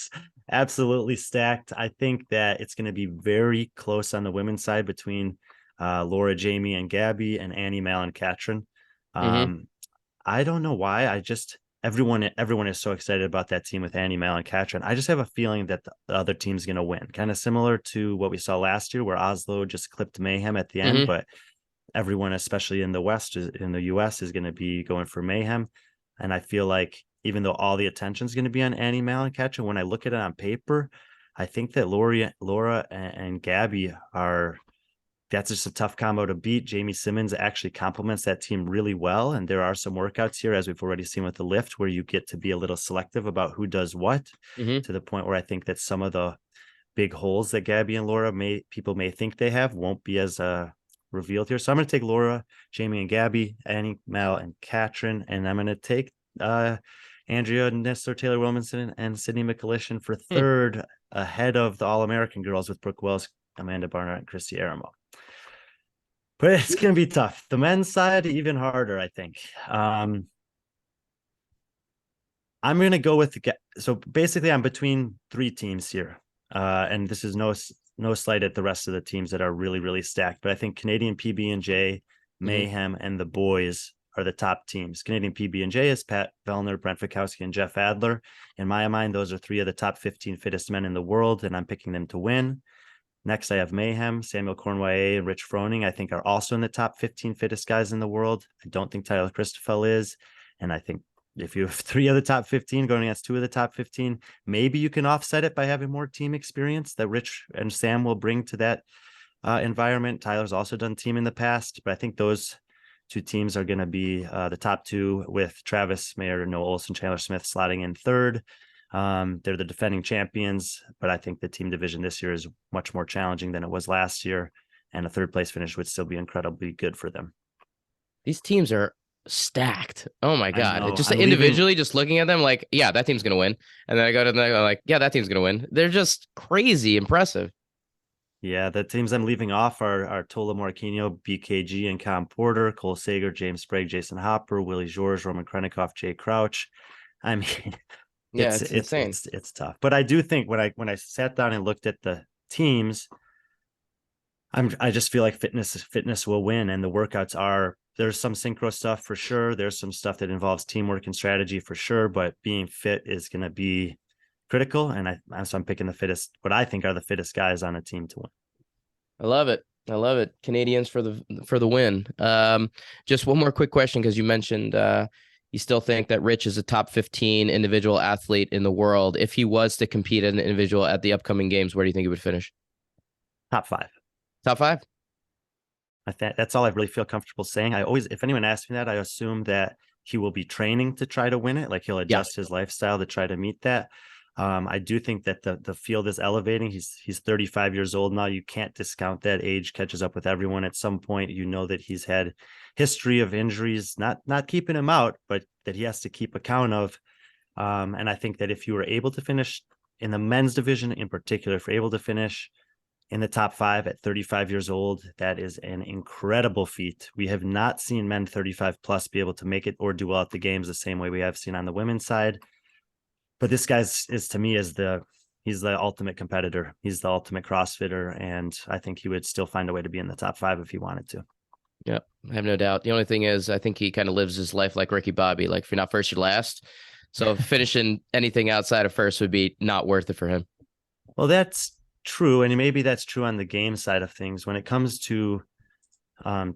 absolutely stacked. I think that it's going to be very close on the women's side between Laura, Jamie, and Gabby, and Annie, Mal, and Katrin. I don't know why. Everyone is so excited about that team with Annie, Mal, and Katrin. I just have a feeling that the other team's going to win. Kind of similar to what we saw last year, where Oslo just clipped Mayhem at the end, but everyone, especially in the West, in the US, is going to be going for Mayhem. And I feel like even though all the attention is going to be on Annie, Mal, and Katrin, when I look at it on paper, I think that Laura and Gabby that's just a tough combo to beat. Jamie Simmons actually complements that team really well. And there are some workouts here, as we've already seen with the lift, where you get to be a little selective about who does what, to the point where I think that some of the big holes that Gabby and Laura people may think they have won't be as revealed here. So I'm going to take Laura, Jamie, and Gabby, Annie, Mel, and Katrin, and I'm going to take Andrea Nestler, Taylor Williamson, and Sydney McAlishan for third, ahead of the All-American girls with Brooke Wells, Amanda Barnard, and Christy Aramo. But it's going to be tough. The men's side, even harder, I think. I'm going to go with so basically I'm between three teams here. And this is no slight at the rest of the teams that are really, really stacked. But I think Canadian PB&J, Mayhem, and the boys are the top teams. Canadian PB&J is Pat Vellner, Brent Fikowski, and Jeff Adler. In my mind, those are three of the top 15 fittest men in the world, and I'm picking them to win. Next, I have Mayhem, Samuel Cornway, and Rich Froning, I think are also in the top 15 fittest guys in the world. I don't think Tyler Christoffel is. And I think if you have three of the top 15 going against two of the top 15, maybe you can offset it by having more team experience that Rich and Sam will bring to that environment. Tyler's also done team in the past, but I think those two teams are going to be the top two, with Travis Mayer, Noah Olson, Chandler Smith slotting in third. They're the defending champions, but I think the team division this year is much more challenging than it was last year, and a third place finish would still be incredibly good for them. These teams are stacked. Oh my God. Just I'm individually, just looking at them like, yeah, that team's going to win. And then I go to them like, yeah, that team's going to win. They're just crazy impressive. Yeah, the teams I'm leaving off are Tola Morquinho, BKG, and Cam Porter, Cole Sager, James Sprague, Jason Hopper, Willie George, Roman Krenikoff, Jay Crouch. I mean, yeah, it's insane. It's tough. But I do think when I sat down and looked at the teams, I just feel like fitness will win, and the workouts are, there's some synchro stuff for sure. There's some stuff that involves teamwork and strategy for sure, but being fit is going to be critical. And so I'm picking the fittest, what I think are the fittest guys on a team to win. I love it. Canadians for the win. Just one more quick question, because you mentioned you still think that Rich is a top 15 individual athlete in the world. If he was to compete as an individual at the upcoming games, where do you think he would finish? Top 5. Top 5? I think that's all I really feel comfortable saying. If anyone asks me that, I assume that he will be training to try to win it. Like he'll adjust his lifestyle to try to meet that. I do think that the field is elevating. He's 35 years old now. You can't discount that. Age catches up with everyone at some point. You know that he's had history of injuries, not keeping him out, but that he has to keep account of. And I think that if you were able to finish in the men's division in particular, if you're able to finish in the top 5 at 35 years old, that is an incredible feat. We have not seen men 35 plus be able to make it or do well at the games the same way we have seen on the women's side. But this guy is to me, he's the ultimate competitor. He's the ultimate CrossFitter. And I think he would still find a way to be in the top 5 if he wanted to. Yeah, I have no doubt. The only thing is, I think he kind of lives his life like Ricky Bobby. Like, if you're not first, you're last. So finishing anything outside of first would be not worth it for him. Well, that's true. And maybe that's true on the game side of things. When it comes to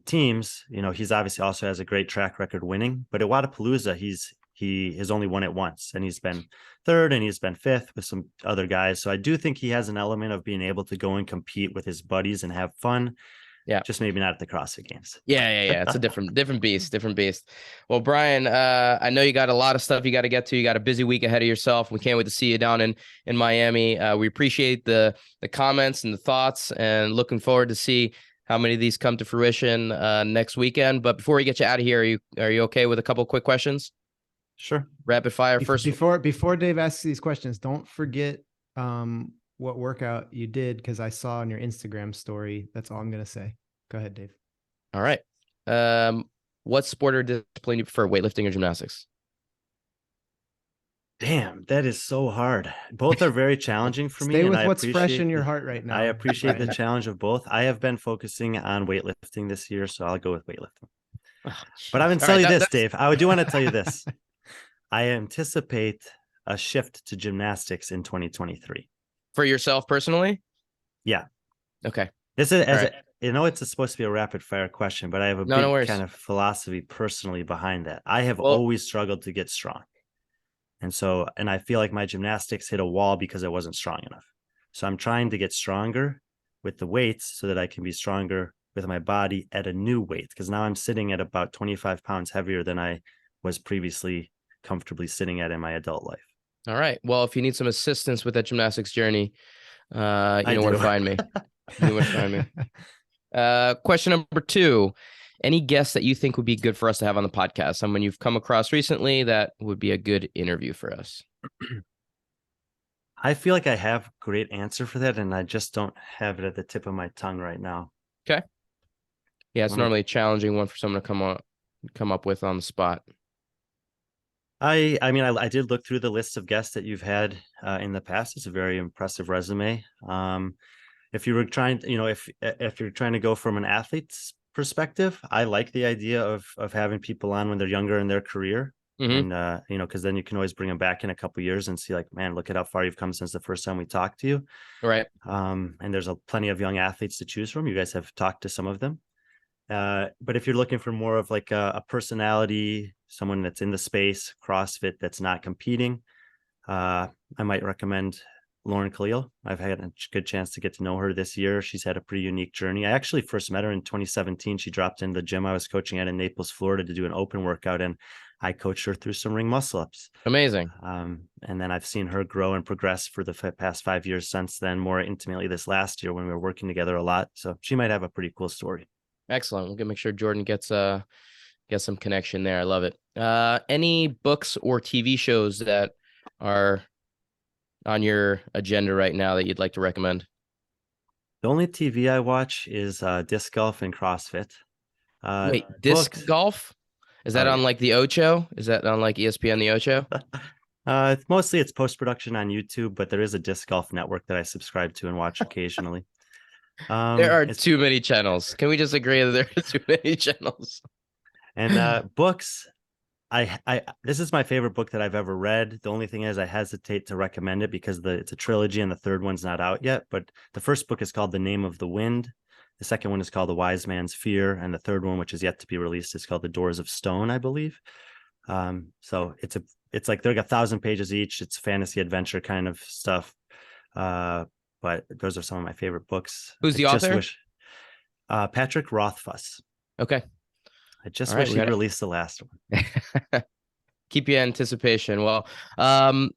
teams, he's obviously also has a great track record winning. But at Wodapalooza, he has only won it once, and he's been third and he's been fifth with some other guys. So I do think he has an element of being able to go and compete with his buddies and have fun. Yeah. Just maybe not at the CrossFit Games. Yeah. It's a different beast. Well, Brian, I know you got a lot of stuff you got to get to. You got a busy week ahead of yourself. We can't wait to see you down in Miami. We appreciate the comments and the thoughts, and looking forward to see how many of these come to fruition next weekend. But before we get you out of here, are you okay with a couple of quick questions? Sure. Rapid fire first. Before Dave asks these questions, don't forget what workout you did, because I saw on your Instagram story. That's all I'm going to say. Go ahead, Dave. All right. What sport or discipline do you prefer, weightlifting or gymnastics? Damn, that is so hard. Both are very challenging for me. Stay with what's fresh in your heart right now. I appreciate the challenge of both. I have been focusing on weightlifting this year, so I'll go with weightlifting. But I'm going to tell you this, Dave. I do want to tell you this. I anticipate a shift to gymnastics in 2023. For yourself personally? Yeah. Okay. This is it's supposed to be a rapid fire question, but I have a big kind of philosophy personally behind that. I have always struggled to get strong. And I feel like my gymnastics hit a wall because I wasn't strong enough. So I'm trying to get stronger with the weights so that I can be stronger with my body at a new weight. Because now I'm sitting at about 25 pounds heavier than I was previously comfortably sitting at in my adult life. All right. Well, if you need some assistance with that gymnastics journey, you know where to find me. You know where to find me. Question number 2. Any guests that you think would be good for us to have on the podcast? Someone you've come across recently that would be a good interview for us? I feel like I have a great answer for that, and I just don't have it at the tip of my tongue right now. Okay. Yeah, it's normally a challenging one for someone to come up with on the spot. I mean, I did look through the list of guests that you've had in the past. It's a very impressive resume. If you were trying, if you're trying to go from an athlete's perspective, I like the idea of having people on when they're younger in their career. Mm-hmm. And because then you can always bring them back in a couple of years and see, like, man, look at how far you've come since the first time we talked to you. Right. And there's plenty of young athletes to choose from. You guys have talked to some of them. But if you're looking for more of like a personality, someone that's in the space, CrossFit, that's not competing, I might recommend Lauren Khalil. I've had a good chance to get to know her this year. She's had a pretty unique journey. I actually first met her in 2017. She dropped into the gym I was coaching at in Naples, Florida, to do an open workout, and I coached her through some ring muscle ups. Amazing. And then I've seen her grow and progress for the past 5 years since then, more intimately this last year when we were working together a lot. So she might have a pretty cool story. Excellent. We're gonna make sure Jordan gets some connection there. I love it. Any books or TV shows that are on your agenda right now that you'd like to recommend? The only TV I watch is disc golf and CrossFit. Wait, disc golf? Is that on like the Ocho? Is that on like ESPN the Ocho? It's post-production on YouTube, but there is a disc golf network that I subscribe to and watch occasionally. There are too many channels. Can we just agree that there are too many channels? And books, this is my favorite book that I've ever read. The only thing is I hesitate to recommend it because it's a trilogy and the third one's not out yet. But the first book is called The Name of the Wind. The second one is called The Wise Man's Fear. And the third one, which is yet to be released, is called The Doors of Stone, I believe. So it's like they're like 1,000 pages each. It's fantasy adventure kind of stuff. But those are some of my favorite books. Who's the author? Patrick Rothfuss. Okay. I just wish he'd release the last one. Keep you in anticipation. Well, I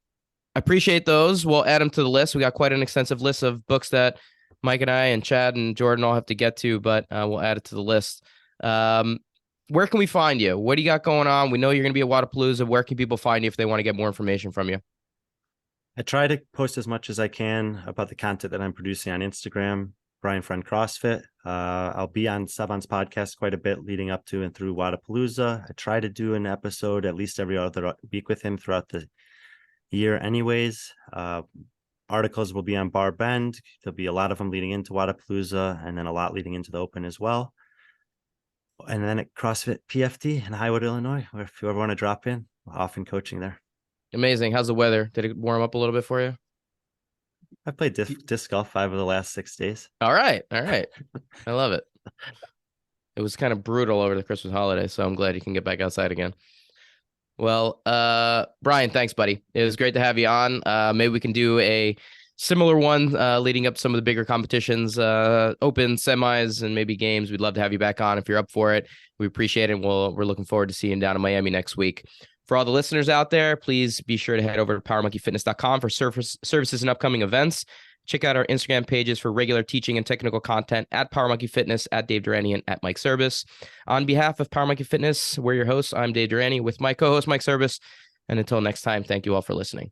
appreciate those. We'll add them to the list. We got quite an extensive list of books that Mike and I and Chad and Jordan all have to get to, but we'll add it to the list. Where can we find you? What do you got going on? We know you're going to be at Wodapalooza. Where can people find you if they want to get more information from you? I try to post as much as I can about the content that I'm producing on Instagram, Brian Friend CrossFit. I'll be on Saban's podcast quite a bit leading up to and through Wodapalooza. I try to do an episode at least every other week with him throughout the year anyways. Articles will be on Bar Bend. There'll be a lot of them leading into Wodapalooza and then a lot leading into the Open as well. And then at CrossFit PFT in Highwood, Illinois, where if you ever want to drop in, often coaching there. Amazing. How's the weather? Did it warm up a little bit for you? I played disc golf 5 of the last 6 days. All right. I love it. It was kind of brutal over the Christmas holiday, so I'm glad you can get back outside again. Well, Brian, thanks, buddy. It was great to have you on. Maybe we can do a similar one leading up to some of the bigger competitions, open semis and maybe games. We'd love to have you back on if you're up for it. We appreciate it. We're looking forward to seeing you down in Miami next week. For all the listeners out there, please be sure to head over to powermonkeyfitness.com for services and upcoming events. Check out our Instagram pages for regular teaching and technical content at Power Monkey Fitness, at Dave Durrani, and at Mike Service. On behalf of Power Monkey Fitness, we're your hosts. I'm Dave Durrani with my co-host, Mike Service. And until next time, thank you all for listening.